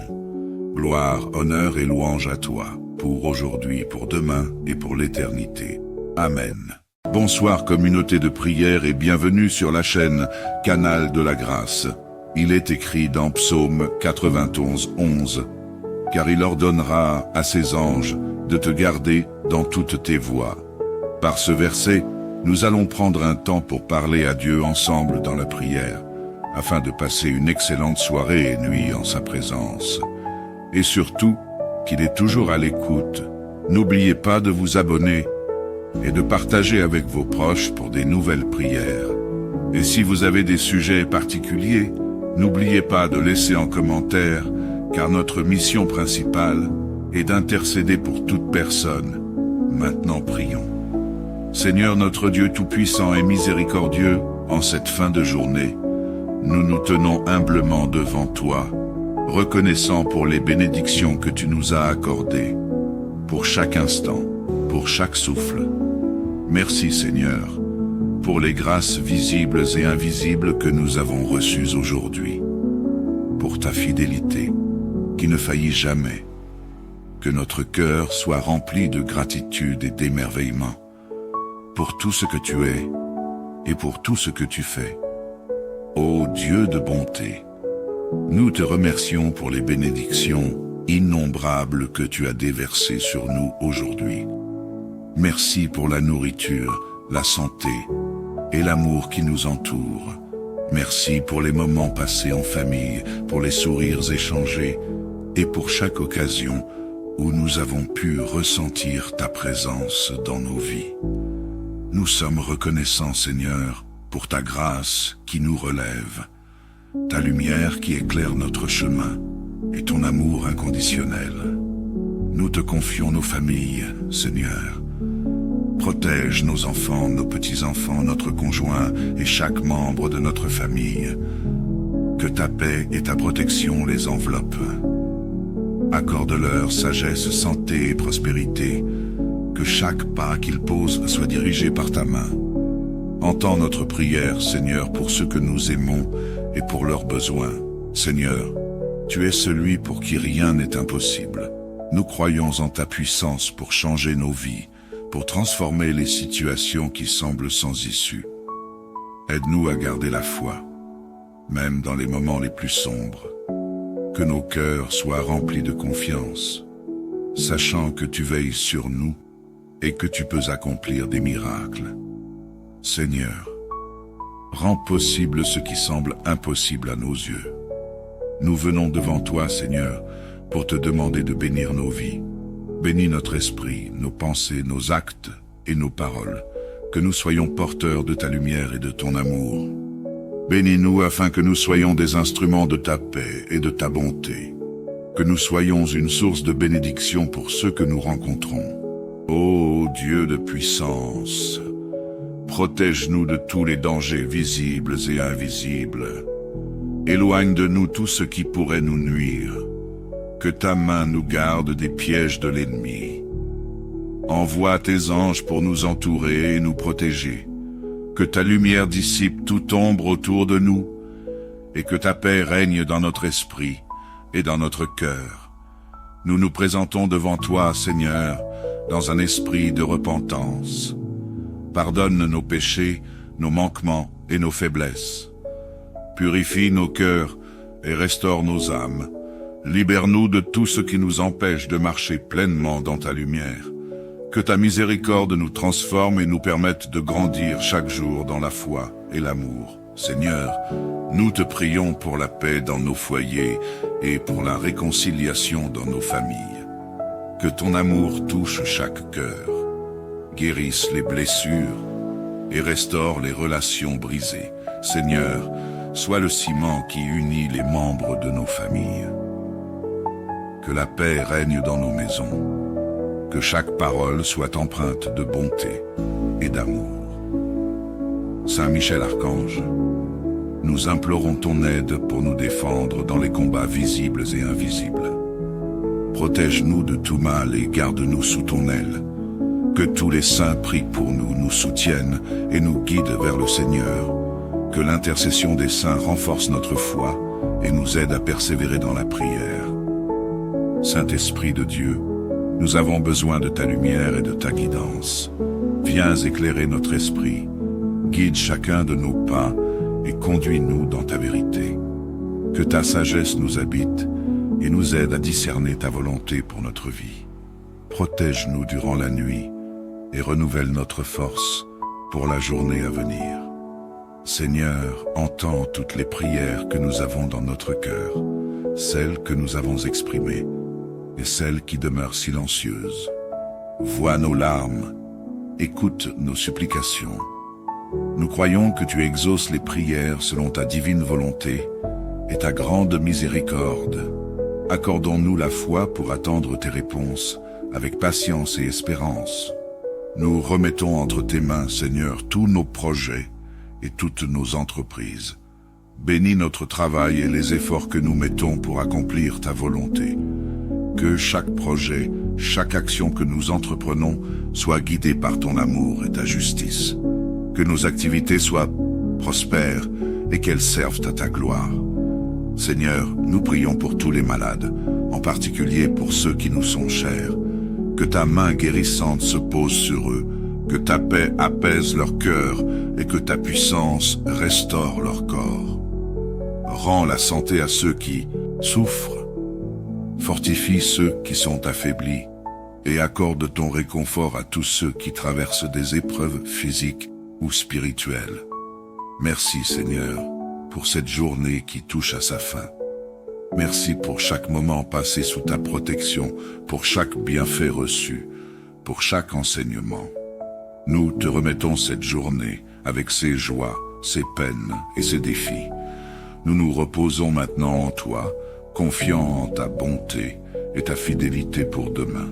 Gloire, honneur et louange à toi, pour aujourd'hui, pour demain et pour l'éternité. Amen. Bonsoir communauté de prière et bienvenue sur la chaîne Canal de la Grâce. Il est écrit dans Psaume 91, 11, « Car il ordonnera à ses anges de te garder dans toutes tes voies. » Par ce verset, nous allons prendre un temps pour parler à Dieu ensemble dans la prière, afin de passer une excellente soirée et nuit en sa présence. Et surtout, qu'il est toujours à l'écoute. N'oubliez pas de vous abonner et de partager avec vos proches pour des nouvelles prières. Et si vous avez des sujets particuliers, n'oubliez pas de laisser en commentaire, car notre mission principale est d'intercéder pour toute personne. Maintenant prions. Seigneur notre Dieu tout-puissant et miséricordieux, en cette fin de journée, nous nous tenons humblement devant toi, reconnaissant pour les bénédictions que tu nous as accordées, pour chaque instant, pour chaque souffle. Merci Seigneur, pour les grâces visibles et invisibles que nous avons reçues aujourd'hui, pour ta fidélité, qui ne faillit jamais, que notre cœur soit rempli de gratitude et d'émerveillement, pour tout ce que tu es et pour tout ce que tu fais. Ô Dieu de bonté, nous te remercions pour les bénédictions innombrables que tu as déversées sur nous aujourd'hui. Merci pour la nourriture, la santé et l'amour qui nous entoure. Merci pour les moments passés en famille, pour les sourires échangés et pour chaque occasion où nous avons pu ressentir ta présence dans nos vies. Nous sommes reconnaissants, Seigneur, pour ta grâce qui nous relève, ta lumière qui éclaire notre chemin et ton amour inconditionnel. Nous te confions nos familles, Seigneur. Protège nos enfants, nos petits-enfants, notre conjoint et chaque membre de notre famille. Que ta paix et ta protection les enveloppent. Accorde-leur sagesse, santé et prospérité. Que chaque pas qu'ils posent soit dirigé par ta main. Entends notre prière, Seigneur, pour ceux que nous aimons et pour leurs besoins. Seigneur, tu es celui pour qui rien n'est impossible. Nous croyons en ta puissance pour changer nos vies, pour transformer les situations qui semblent sans issue. Aide-nous à garder la foi, même dans les moments les plus sombres. Que nos cœurs soient remplis de confiance, sachant que tu veilles sur nous et que tu peux accomplir des miracles. Seigneur, rends possible ce qui semble impossible à nos yeux. Nous venons devant toi, Seigneur, pour te demander de bénir nos vies. Bénis notre esprit, nos pensées, nos actes et nos paroles, que nous soyons porteurs de ta lumière et de ton amour. Bénis-nous afin que nous soyons des instruments de ta paix et de ta bonté. que nous soyons une source de bénédiction pour ceux que nous rencontrons. Ô Dieu de puissance, protège-nous de tous les dangers visibles et invisibles. Éloigne de nous tout ce qui pourrait nous nuire. Que ta main nous garde des pièges de l'ennemi. Envoie tes anges pour nous entourer et nous protéger. Que ta lumière dissipe toute ombre autour de nous, et que ta paix règne dans notre esprit et dans notre cœur. Nous nous présentons devant toi, Seigneur, dans un esprit de repentance. Pardonne nos péchés, nos manquements et nos faiblesses. Purifie nos cœurs et restaure nos âmes. Libère-nous de tout ce qui nous empêche de marcher pleinement dans ta lumière. Que ta miséricorde nous transforme et nous permette de grandir chaque jour dans la foi et l'amour. Seigneur, nous te prions pour la paix dans nos foyers et pour la réconciliation dans nos familles. Que ton amour touche chaque cœur, guérisse les blessures et restaure les relations brisées. Seigneur, sois le ciment qui unit les membres de nos familles. Que la paix règne dans nos maisons. Que chaque parole soit empreinte de bonté et d'amour. Saint Michel Archange, nous implorons ton aide pour nous défendre dans les combats visibles et invisibles. Protège-nous de tout mal et garde-nous sous ton aile. Que tous les saints prient pour nous, nous soutiennent et nous guident vers le Seigneur. Que l'intercession des saints renforce notre foi et nous aide à persévérer dans la prière. Saint-Esprit de Dieu, nous avons besoin de ta lumière et de ta guidance. Viens éclairer notre esprit, guide chacun de nos pas et conduis-nous dans ta vérité. Que ta sagesse nous habite et nous aide à discerner ta volonté pour notre vie. Protège-nous durant la nuit et renouvelle notre force pour la journée à venir. Seigneur, entends toutes les prières que nous avons dans notre cœur, celles que nous avons exprimées et celles qui demeurent silencieuses. Vois nos larmes, écoute nos supplications. Nous croyons que tu exauces les prières selon ta divine volonté et ta grande miséricorde. Accordons-nous la foi pour attendre tes réponses avec patience et espérance. Nous remettons entre tes mains, Seigneur, tous nos projets et toutes nos entreprises. Bénis notre travail et les efforts que nous mettons pour accomplir ta volonté. Que chaque projet, chaque action que nous entreprenons soit guidée par ton amour et ta justice. Que nos activités soient prospères et qu'elles servent à ta gloire. Seigneur, nous prions pour tous les malades, en particulier pour ceux qui nous sont chers. Que ta main guérissante se pose sur eux, que ta paix apaise leur cœur et que ta puissance restaure leur corps. Rends la santé à ceux qui souffrent. Fortifie ceux qui sont affaiblis et accorde ton réconfort à tous ceux qui traversent des épreuves physiques ou spirituelles. Merci Seigneur pour cette journée qui touche à sa fin. Merci pour chaque moment passé sous ta protection, pour chaque bienfait reçu, pour chaque enseignement. Nous te remettons cette journée avec ses joies, ses peines et ses défis. Nous nous reposons maintenant en toi, confiant en ta bonté et ta fidélité pour demain.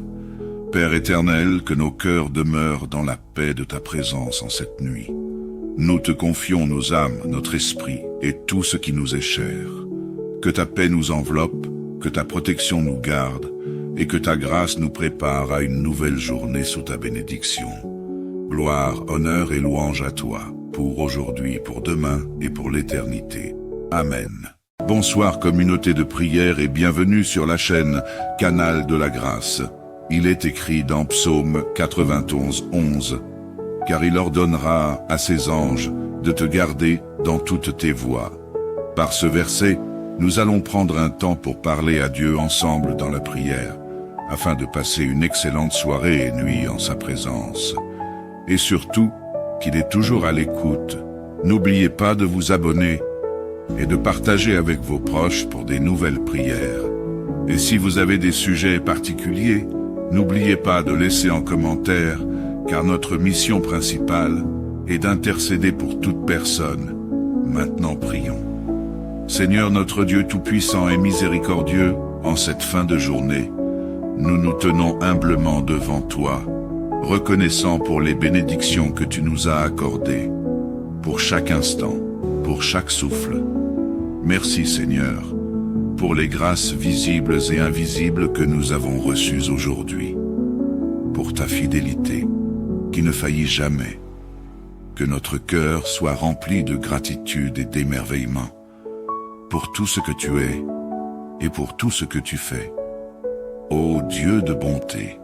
Père éternel, que nos cœurs demeurent dans la paix de ta présence en cette nuit. Nous te confions nos âmes, notre esprit et tout ce qui nous est cher. Que ta paix nous enveloppe, que ta protection nous garde et que ta grâce nous prépare à une nouvelle journée sous ta bénédiction. Gloire, honneur et louange à toi, pour aujourd'hui, pour demain et pour l'éternité. Amen. Bonsoir communauté de prière et bienvenue sur la chaîne Canal de la Grâce. Il est écrit dans Psaume 91, 11, « Car il ordonnera à ses anges de te garder dans toutes tes voies. » Par ce verset, nous allons prendre un temps pour parler à Dieu ensemble dans la prière, afin de passer une excellente soirée et nuit en sa présence. Et surtout, qu'il est toujours à l'écoute. N'oubliez pas de vous abonner et de partager avec vos proches pour des nouvelles prières. Et si vous avez des sujets particuliers, n'oubliez pas de laisser en commentaire, car notre mission principale est d'intercéder pour toute personne. Maintenant prions. Seigneur notre Dieu tout-puissant et miséricordieux, En cette fin de journée, nous nous tenons humblement devant toi, reconnaissant pour les bénédictions que tu nous as accordées, pour chaque instant, pour chaque souffle. Merci Seigneur, pour les grâces visibles et invisibles que nous avons reçues aujourd'hui, pour ta fidélité, qui ne faillit jamais. Que notre cœur soit rempli de gratitude et d'émerveillement, pour tout ce que tu es, et pour tout ce que tu fais. Ô Dieu de bonté,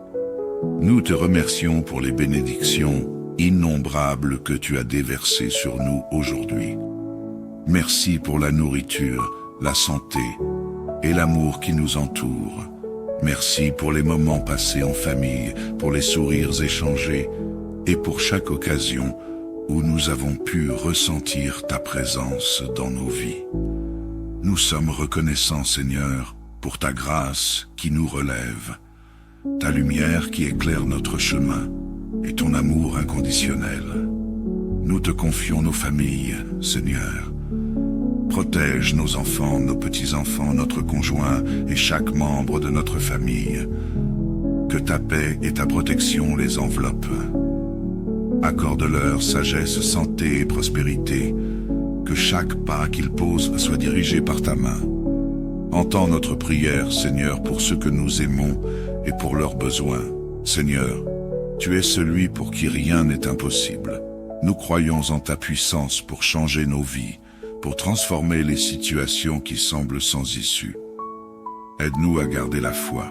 nous te remercions pour les bénédictions innombrables que tu as déversées sur nous aujourd'hui. Merci pour la nourriture, la santé et l'amour qui nous entoure. Merci pour les moments passés en famille, pour les sourires échangés et pour chaque occasion où nous avons pu ressentir ta présence dans nos vies. Nous sommes reconnaissants, Seigneur, pour ta grâce qui nous relève, ta lumière qui éclaire notre chemin et ton amour inconditionnel. Nous te confions nos familles, Seigneur. Protège nos enfants, nos petits-enfants, notre conjoint et chaque membre de notre famille. Que ta paix et ta protection les enveloppent. Accorde-leur sagesse, santé et prospérité. Que chaque pas qu'ils posent soit dirigé par ta main. Entends notre prière, Seigneur, pour ceux que nous aimons et pour leurs besoins. Seigneur, tu es celui pour qui rien n'est impossible. Nous croyons en ta puissance pour changer nos vies, pour transformer les situations qui semblent sans issue. Aide-nous à garder la foi,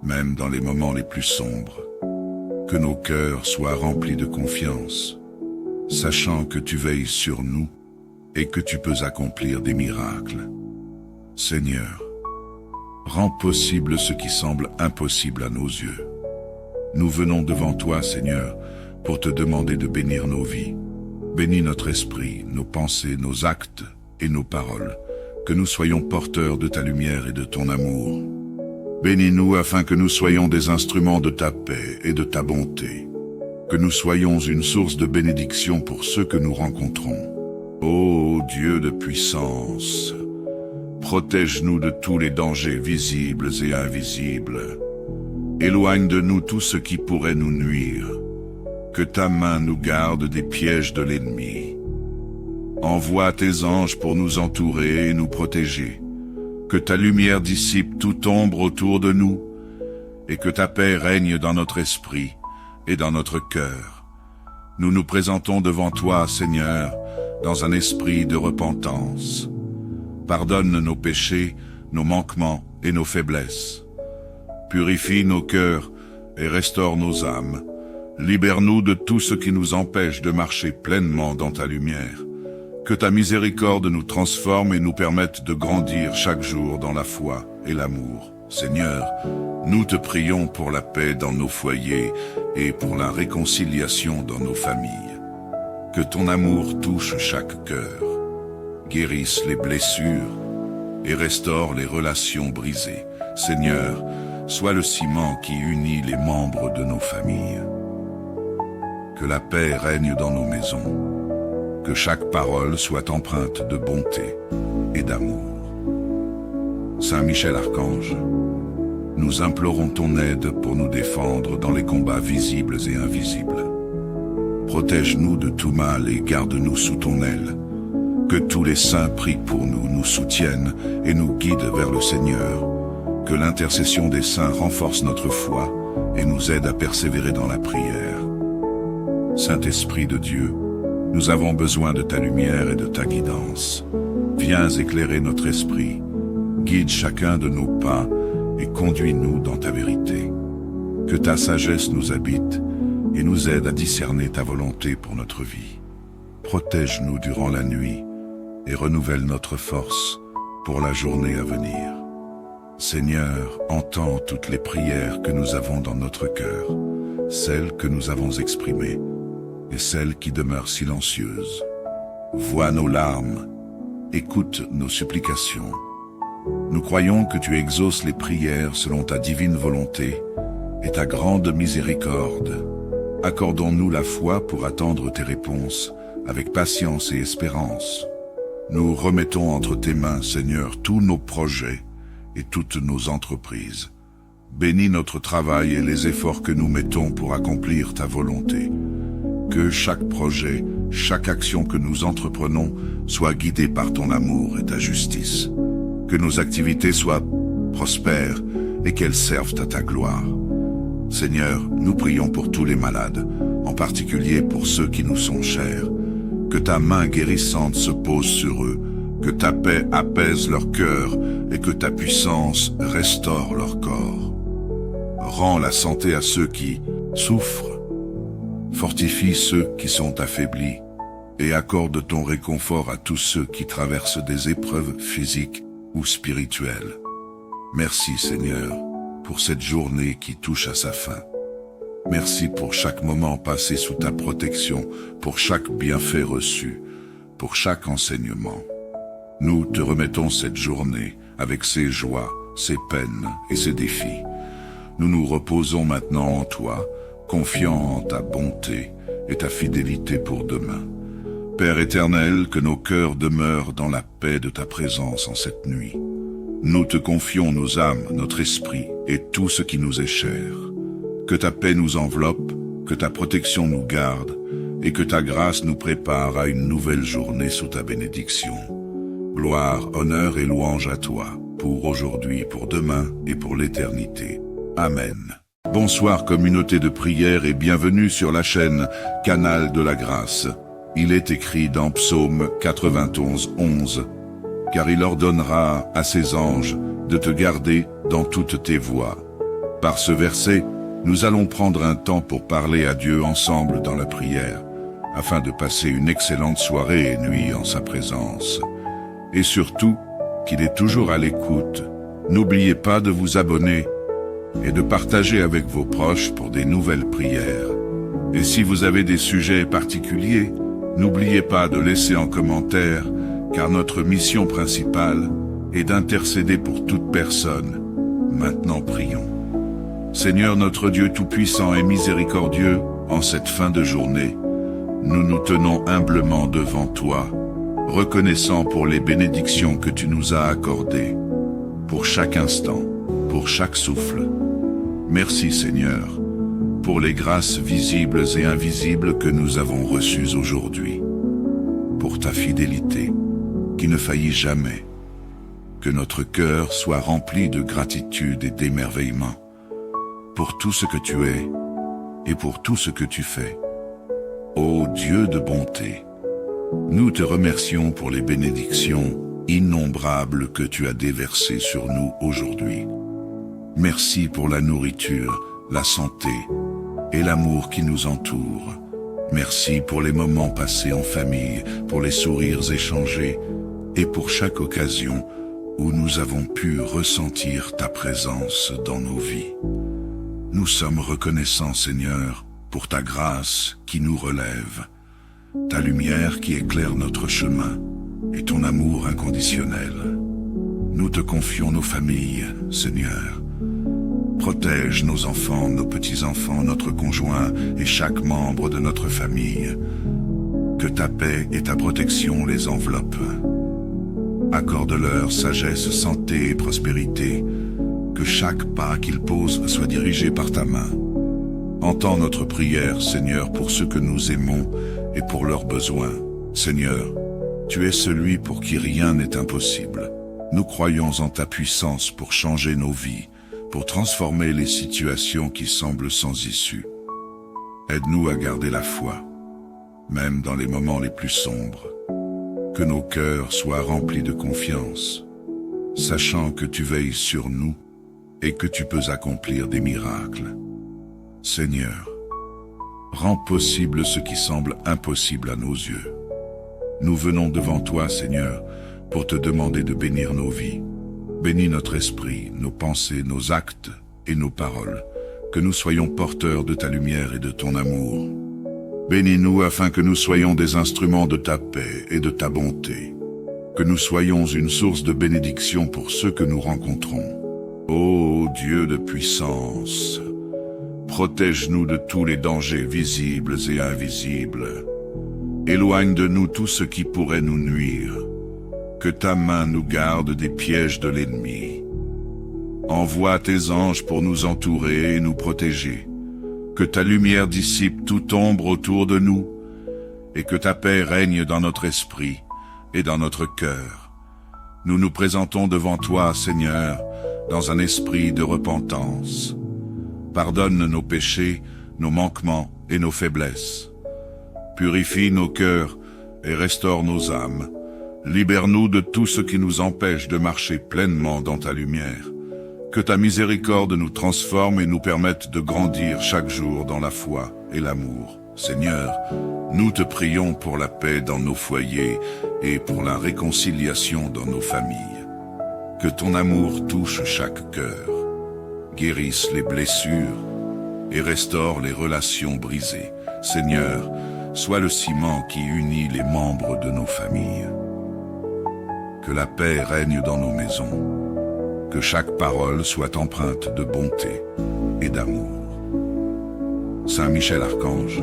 même dans les moments les plus sombres. Que nos cœurs soient remplis de confiance, sachant que tu veilles sur nous et que tu peux accomplir des miracles. Seigneur, rends possible ce qui semble impossible à nos yeux. Nous venons devant toi, Seigneur, pour te demander de bénir nos vies. Bénis notre esprit, nos pensées, nos actes et nos paroles, que nous soyons porteurs de ta lumière et de ton amour. Bénis-nous afin que nous soyons des instruments de ta paix et de ta bonté, que nous soyons une source de bénédiction pour ceux que nous rencontrons. Ô Dieu de puissance, protège-nous de tous les dangers visibles et invisibles. Éloigne de nous tout ce qui pourrait nous nuire. Que ta main nous garde des pièges de l'ennemi. Envoie tes anges pour nous entourer et nous protéger. Que ta lumière dissipe toute ombre autour de nous et que ta paix règne dans notre esprit et dans notre cœur. Nous nous présentons devant toi, Seigneur, dans un esprit de repentance. Pardonne nos péchés, nos manquements et nos faiblesses. Purifie nos cœurs et restaure nos âmes. Libère-nous de tout ce qui nous empêche de marcher pleinement dans ta lumière. Que ta miséricorde nous transforme et nous permette de grandir chaque jour dans la foi et l'amour. Seigneur, nous te prions pour la paix dans nos foyers et pour la réconciliation dans nos familles. Que ton amour touche chaque cœur, guérisse les blessures et restaure les relations brisées. Seigneur, sois le ciment qui unit les membres de nos familles. Que la paix règne dans nos maisons. Que chaque parole soit empreinte de bonté et d'amour. Saint Michel Archange, nous implorons ton aide pour nous défendre dans les combats visibles et invisibles. Protège-nous de tout mal et garde-nous sous ton aile. Que tous les saints prient pour nous, nous soutiennent et nous guident vers le Seigneur. Que l'intercession des saints renforce notre foi et nous aide à persévérer dans la prière. Saint-Esprit de Dieu, nous avons besoin de ta lumière et de ta guidance. Viens éclairer notre esprit, guide chacun de nos pas et conduis-nous dans ta vérité. Que ta sagesse nous habite et nous aide à discerner ta volonté pour notre vie. Protège-nous durant la nuit et renouvelle notre force pour la journée à venir. Seigneur, entends toutes les prières que nous avons dans notre cœur, celles que nous avons exprimées et celles qui demeurent silencieuses. Vois nos larmes, écoute nos supplications. Nous croyons que tu exauces les prières selon ta divine volonté et ta grande miséricorde. Accordons-nous la foi pour attendre tes réponses avec patience et espérance. Nous remettons entre tes mains, Seigneur, tous nos projets et toutes nos entreprises. Bénis notre travail et les efforts que nous mettons pour accomplir ta volonté. Que chaque projet, chaque action que nous entreprenons soit guidée par ton amour et ta justice. Que nos activités soient prospères et qu'elles servent à ta gloire. Seigneur, nous prions pour tous les malades, en particulier pour ceux qui nous sont chers. Que ta main guérissante se pose sur eux, que ta paix apaise leur cœur et que ta puissance restaure leur corps. Rends la santé à ceux qui souffrent, fortifie ceux qui sont affaiblis et accorde ton réconfort à tous ceux qui traversent des épreuves physiques ou spirituelles. Merci Seigneur pour cette journée qui touche à sa fin. Merci pour chaque moment passé sous ta protection, pour chaque bienfait reçu, pour chaque enseignement. Nous te remettons cette journée avec ses joies, ses peines et ses défis. Nous nous reposons maintenant en toi, confiants en ta bonté et ta fidélité pour demain. Père éternel, que nos cœurs demeurent dans la paix de ta présence en cette nuit. Nous te confions nos âmes, notre esprit et tout ce qui nous est cher. Que ta paix nous enveloppe, que ta protection nous garde et que ta grâce nous prépare à une nouvelle journée sous ta bénédiction. Gloire, honneur et louange à toi, pour aujourd'hui, pour demain et pour l'éternité. Amen. Bonsoir communauté de prière et bienvenue sur la chaîne Canal de la Grâce. Il est écrit dans Psaume 91, 11. Car il ordonnera à ses anges de te garder dans toutes tes voies. Par ce verset, nous allons prendre un temps pour parler à Dieu ensemble dans la prière, afin de passer une excellente soirée et nuit en sa présence. Et surtout, qu'il est toujours à l'écoute. N'oubliez pas de vous abonner et de partager avec vos proches pour des nouvelles prières. Et si vous avez des sujets particuliers, n'oubliez pas de laisser en commentaire, car notre mission principale est d'intercéder pour toute personne. Maintenant prions. Seigneur notre Dieu tout-puissant et miséricordieux, en cette fin de journée, nous nous tenons humblement devant toi, reconnaissant pour les bénédictions que tu nous as accordées, pour chaque instant, pour chaque souffle. Merci Seigneur, pour les grâces visibles et invisibles que nous avons reçues aujourd'hui, pour ta fidélité, qui ne faillit jamais. Que notre cœur soit rempli de gratitude et d'émerveillement pour tout ce que tu es et pour tout ce que tu fais. Ô Dieu de bonté, nous te remercions pour les bénédictions innombrables que tu as déversées sur nous aujourd'hui. Merci pour la nourriture, la santé et l'amour qui nous entoure. Merci pour les moments passés en famille, pour les sourires échangés, et pour chaque occasion où nous avons pu ressentir ta présence dans nos vies. Nous sommes reconnaissants, Seigneur, pour ta grâce qui nous relève, ta lumière qui éclaire notre chemin et ton amour inconditionnel. Nous te confions nos familles, Seigneur. Protège nos enfants, nos petits-enfants, notre conjoint et chaque membre de notre famille. Que ta paix et ta protection les enveloppent. Accorde-leur sagesse, santé et prospérité, que chaque pas qu'ils posent soit dirigé par ta main. Entends notre prière, Seigneur, pour ceux que nous aimons et pour leurs besoins. Seigneur, tu es celui pour qui rien n'est impossible. Nous croyons en ta puissance pour changer nos vies, pour transformer les situations qui semblent sans issue. Aide-nous à garder la foi, même dans les moments les plus sombres. Que nos cœurs soient remplis de confiance, sachant que tu veilles sur nous et que tu peux accomplir des miracles. Seigneur, rends possible ce qui semble impossible à nos yeux. Nous venons devant toi, Seigneur, pour te demander de bénir nos vies. Bénis notre esprit, nos pensées, nos actes et nos paroles, que nous soyons porteurs de ta lumière et de ton amour. Bénis-nous afin que nous soyons des instruments de ta paix et de ta bonté, que nous soyons une source de bénédiction pour ceux que nous rencontrons. Ô Dieu de puissance, protège-nous de tous les dangers visibles et invisibles. Éloigne de nous tout ce qui pourrait nous nuire. Que ta main nous garde des pièges de l'ennemi. Envoie tes anges pour nous entourer et nous protéger. Que ta lumière dissipe toute ombre autour de nous, et que ta paix règne dans notre esprit et dans notre cœur. Nous nous présentons devant toi, Seigneur, dans un esprit de repentance. Pardonne nos péchés, nos manquements et nos faiblesses. Purifie nos cœurs et restaure nos âmes. Libère-nous de tout ce qui nous empêche de marcher pleinement dans ta lumière. Que ta miséricorde nous transforme et nous permette de grandir chaque jour dans la foi et l'amour. Seigneur, nous te prions pour la paix dans nos foyers et pour la réconciliation dans nos familles. Que ton amour touche chaque cœur, guérisse les blessures et restaure les relations brisées. Seigneur, sois le ciment qui unit les membres de nos familles. Que la paix règne dans nos maisons. Que chaque parole soit empreinte de bonté et d'amour. Saint Michel Archange,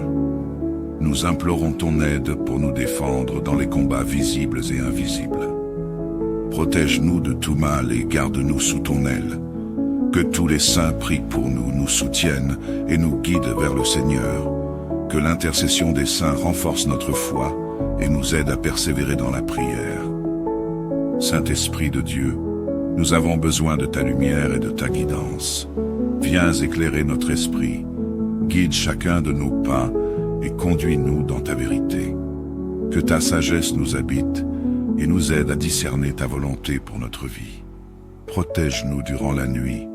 nous implorons ton aide pour nous défendre dans les combats visibles et invisibles. Protège-nous de tout mal et garde-nous sous ton aile. Que tous les saints prient pour nous, nous soutiennent et nous guident vers le Seigneur. Que l'intercession des saints renforce notre foi et nous aide à persévérer dans la prière. Saint-Esprit de Dieu, nous avons besoin de ta lumière et de ta guidance. Viens éclairer notre esprit, guide chacun de nos pas et conduis-nous dans ta vérité. Que ta sagesse nous habite et nous aide à discerner ta volonté pour notre vie. Protège-nous durant la nuit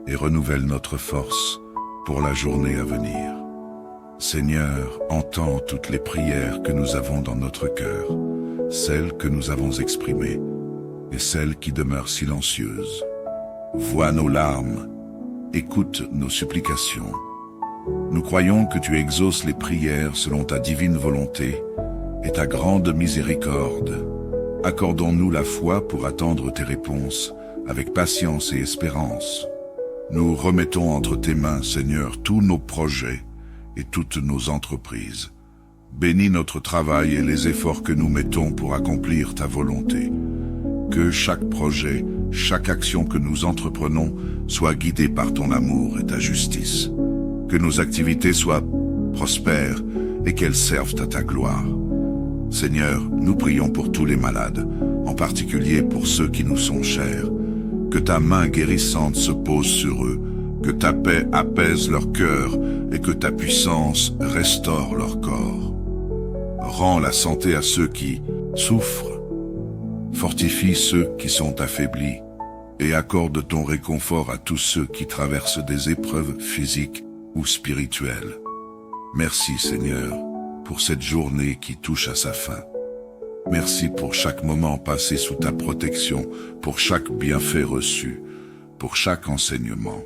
et renouvelle notre force pour la journée à venir. Seigneur, entends toutes les prières que nous avons dans notre cœur, celles que nous avons exprimées et celles qui demeurent silencieuses. Vois nos larmes, écoute nos supplications. Nous croyons que tu exauces les prières selon ta divine volonté et ta grande miséricorde. Accordons-nous la foi pour attendre tes réponses avec patience et espérance. Nous remettons entre tes mains, Seigneur, tous nos projets et toutes nos entreprises. Bénis notre travail et les efforts que nous mettons pour accomplir ta volonté. Que chaque projet, chaque action que nous entreprenons soit guidée par ton amour et ta justice. Que nos activités soient prospères et qu'elles servent à ta gloire. Seigneur, nous prions pour tous les malades, en particulier pour ceux qui nous sont chers. Que ta main guérissante se pose sur eux, que ta paix apaise leur cœur et que ta puissance restaure leur corps. Rends la santé à ceux qui souffrent. Fortifie ceux qui sont affaiblis et accorde ton réconfort à tous ceux qui traversent des épreuves physiques ou spirituelles. Merci Seigneur pour cette journée qui touche à sa fin. Merci pour chaque moment passé sous ta protection, pour chaque bienfait reçu, pour chaque enseignement.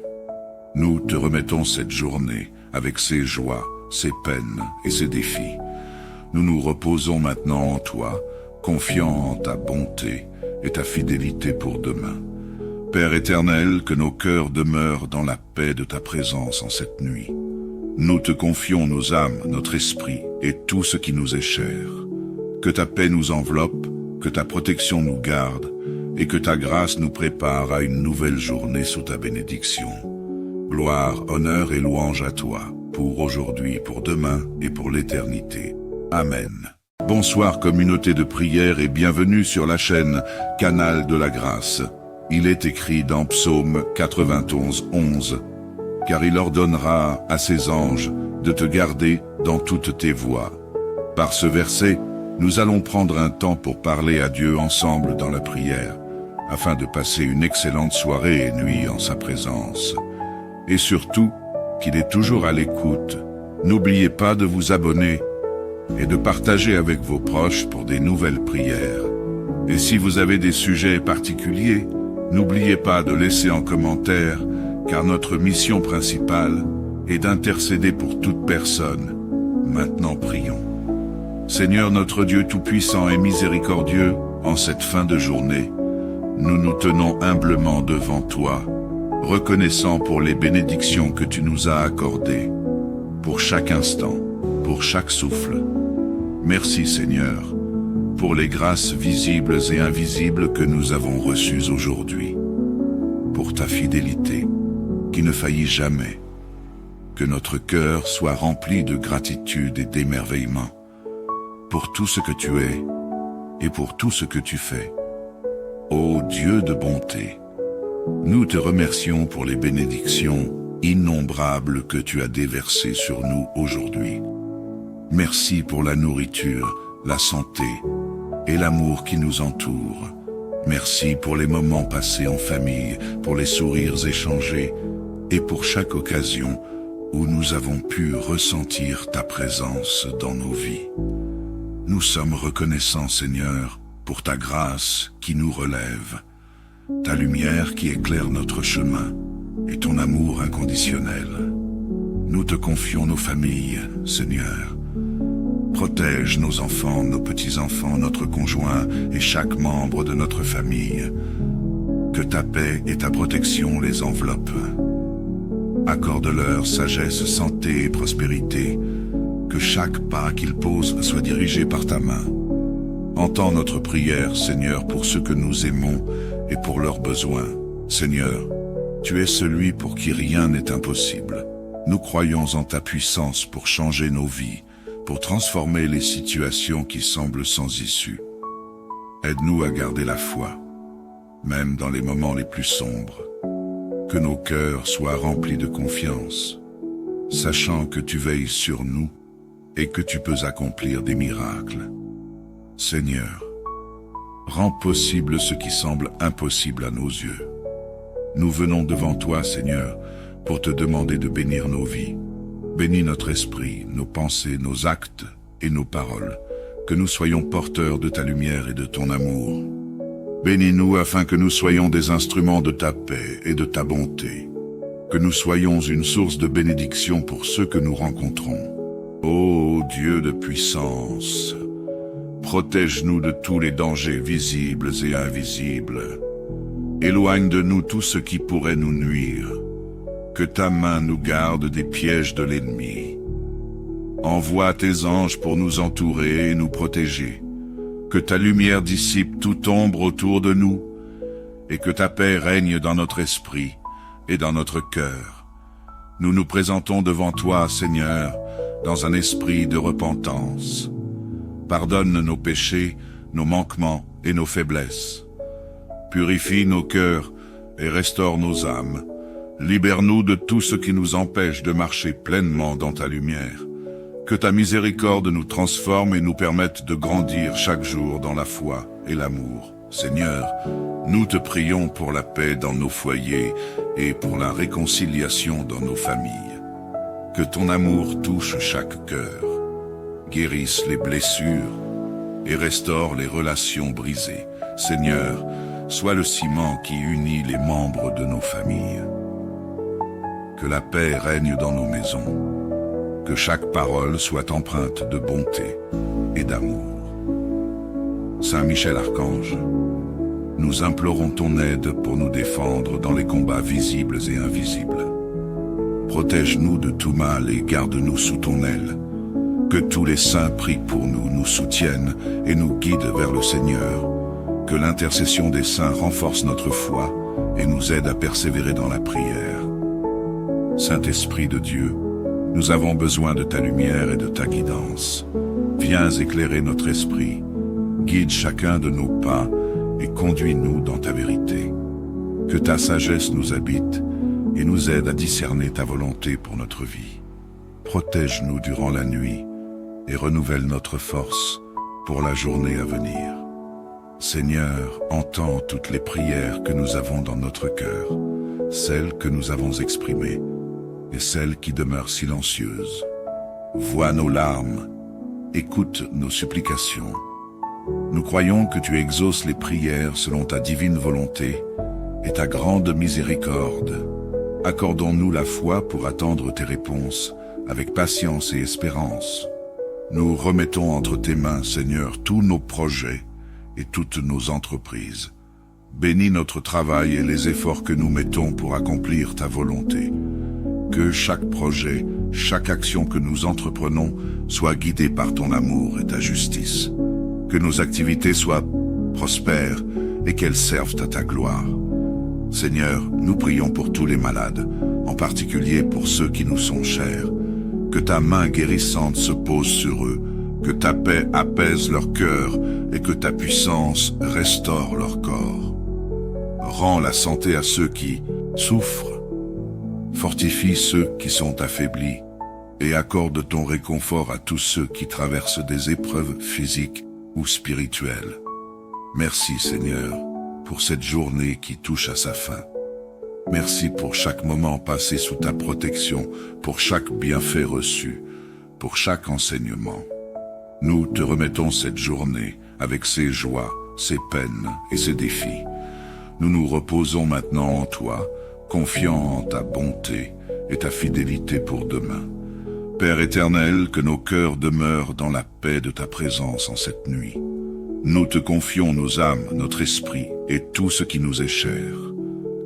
Nous te remettons cette journée avec ses joies, ses peines et ses défis. Nous nous reposons maintenant en toi, confiant en ta bonté et ta fidélité pour demain. Père éternel, que nos cœurs demeurent dans la paix de ta présence en cette nuit. Nous te confions nos âmes, notre esprit et tout ce qui nous est cher. Que ta paix nous enveloppe, que ta protection nous garde et que ta grâce nous prépare à une nouvelle journée sous ta bénédiction. Gloire, honneur et louange à toi, pour aujourd'hui, pour demain et pour l'éternité. Amen. Bonsoir communauté de prière et bienvenue sur la chaîne Canal de la Grâce. Il est écrit dans Psaume 91, 11, « Car il ordonnera à ses anges de te garder dans toutes tes voies. » Par ce verset, nous allons prendre un temps pour parler à Dieu ensemble dans la prière, afin de passer une excellente soirée et nuit en sa présence. Et surtout, qu'il est toujours à l'écoute. N'oubliez pas de vous abonner et de partager avec vos proches pour des nouvelles prières. Et si vous avez des sujets particuliers, n'oubliez pas de laisser en commentaire, car notre mission principale est d'intercéder pour toute personne. Maintenant prions. Seigneur notre Dieu tout-puissant et miséricordieux, en cette fin de journée, nous nous tenons humblement devant toi, reconnaissant pour les bénédictions que tu nous as accordées, pour chaque instant, pour chaque souffle. Merci Seigneur, pour les grâces visibles et invisibles que nous avons reçues aujourd'hui. pour ta fidélité, qui ne faillit jamais. Que notre cœur soit rempli de gratitude et d'émerveillement pour tout ce que tu es et pour tout ce que tu fais. Ô Dieu de bonté, nous te remercions pour les bénédictions innombrables que tu as déversées sur nous aujourd'hui. Merci pour la nourriture, la santé et l'amour qui nous entoure. Merci pour les moments passés en famille, pour les sourires échangés et pour chaque occasion où nous avons pu ressentir ta présence dans nos vies. Nous sommes reconnaissants, Seigneur, pour ta grâce qui nous relève, ta lumière qui éclaire notre chemin et ton amour inconditionnel. Nous te confions nos familles, Seigneur. Protège nos enfants, nos petits-enfants, notre conjoint et chaque membre de notre famille. Que ta paix et ta protection les enveloppent. Accorde-leur sagesse, santé et prospérité. Que chaque pas qu'ils posent soit dirigé par ta main. Entends notre prière, Seigneur, pour ceux que nous aimons et pour leurs besoins. Seigneur, tu es celui pour qui rien n'est impossible. Nous croyons en ta puissance pour changer nos vies, pour transformer les situations qui semblent sans issue. Aide-nous à garder la foi, même dans les moments les plus sombres. Que nos cœurs soient remplis de confiance, sachant que tu veilles sur nous et que tu peux accomplir des miracles. Seigneur, rends possible ce qui semble impossible à nos yeux. Nous venons devant toi, Seigneur, pour te demander de bénir nos vies. Bénis notre esprit, nos pensées, nos actes et nos paroles, que nous soyons porteurs de ta lumière et de ton amour. Bénis-nous afin que nous soyons des instruments de ta paix et de ta bonté, que nous soyons une source de bénédiction pour ceux que nous rencontrons. Ô Dieu de puissance, protège-nous de tous les dangers visibles et invisibles. Éloigne de nous tout ce qui pourrait nous nuire. Que ta main nous garde des pièges de l'ennemi. Envoie tes anges pour nous entourer et nous protéger. Que ta lumière dissipe toute ombre autour de nous et que ta paix règne dans notre esprit et dans notre cœur. Nous nous présentons devant toi, Seigneur, dans un esprit de repentance. Pardonne nos péchés, nos manquements et nos faiblesses. Purifie nos cœurs et restaure nos âmes. Libère-nous de tout ce qui nous empêche de marcher pleinement dans ta lumière. Que ta miséricorde nous transforme et nous permette de grandir chaque jour dans la foi et l'amour. Seigneur, nous te prions pour la paix dans nos foyers et pour la réconciliation dans nos familles. Que ton amour touche chaque cœur, guérisse les blessures et restaure les relations brisées. Seigneur, sois le ciment qui unit les membres de nos familles. Que la paix règne dans nos maisons. Que chaque parole soit empreinte de bonté et d'amour. Saint Michel Archange, nous implorons ton aide pour nous défendre dans les combats visibles et invisibles. Protège-nous de tout mal et garde-nous sous ton aile. Que tous les saints prient pour nous, nous soutiennent et nous guident vers le Seigneur. Que l'intercession des saints renforce notre foi et nous aide à persévérer dans la prière. Saint-Esprit de Dieu, nous avons besoin de ta lumière et de ta guidance. Viens éclairer notre esprit, guide chacun de nos pas et conduis-nous dans ta vérité. Que ta sagesse nous habite et nous aide à discerner ta volonté pour notre vie. Protège-nous durant la nuit et renouvelle notre force pour la journée à venir. Seigneur, entends toutes les prières que nous avons dans notre cœur, celles que nous avons exprimées et celles qui demeurent silencieuses. Vois nos larmes, écoute nos supplications. Nous croyons que tu exauces les prières selon ta divine volonté et ta grande miséricorde. Accordons-nous la foi pour attendre tes réponses avec patience et espérance. Nous remettons entre tes mains, Seigneur, tous nos projets et toutes nos entreprises. Bénis notre travail et les efforts que nous mettons pour accomplir ta volonté. Que chaque projet, chaque action que nous entreprenons soit guidée par ton amour et ta justice. Que nos activités soient prospères et qu'elles servent à ta gloire. Seigneur, nous prions pour tous les malades, en particulier pour ceux qui nous sont chers. Que ta main guérissante se pose sur eux, que ta paix apaise leur cœur et que ta puissance restaure leur corps. Rends la santé à ceux qui souffrent, fortifie ceux qui sont affaiblis et accorde ton réconfort à tous ceux qui traversent des épreuves physiques ou spirituelles. Merci Seigneur pour cette journée qui touche à sa fin. Merci pour chaque moment passé sous ta protection, pour chaque bienfait reçu, pour chaque enseignement. Nous te remettons cette journée avec ses joies, ses peines et ses défis. Nous nous reposons maintenant en toi, confiants en ta bonté et ta fidélité pour demain. Père éternel, que nos cœurs demeurent dans la paix de ta présence en cette nuit. Nous te confions nos âmes, notre esprit et tout ce qui nous est cher.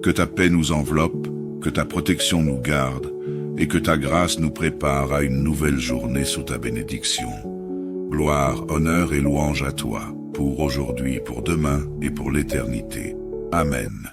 Que ta paix nous enveloppe, que ta protection nous garde et que ta grâce nous prépare à une nouvelle journée sous ta bénédiction. Gloire, honneur et louange à toi, pour aujourd'hui, pour demain et pour l'éternité. Amen.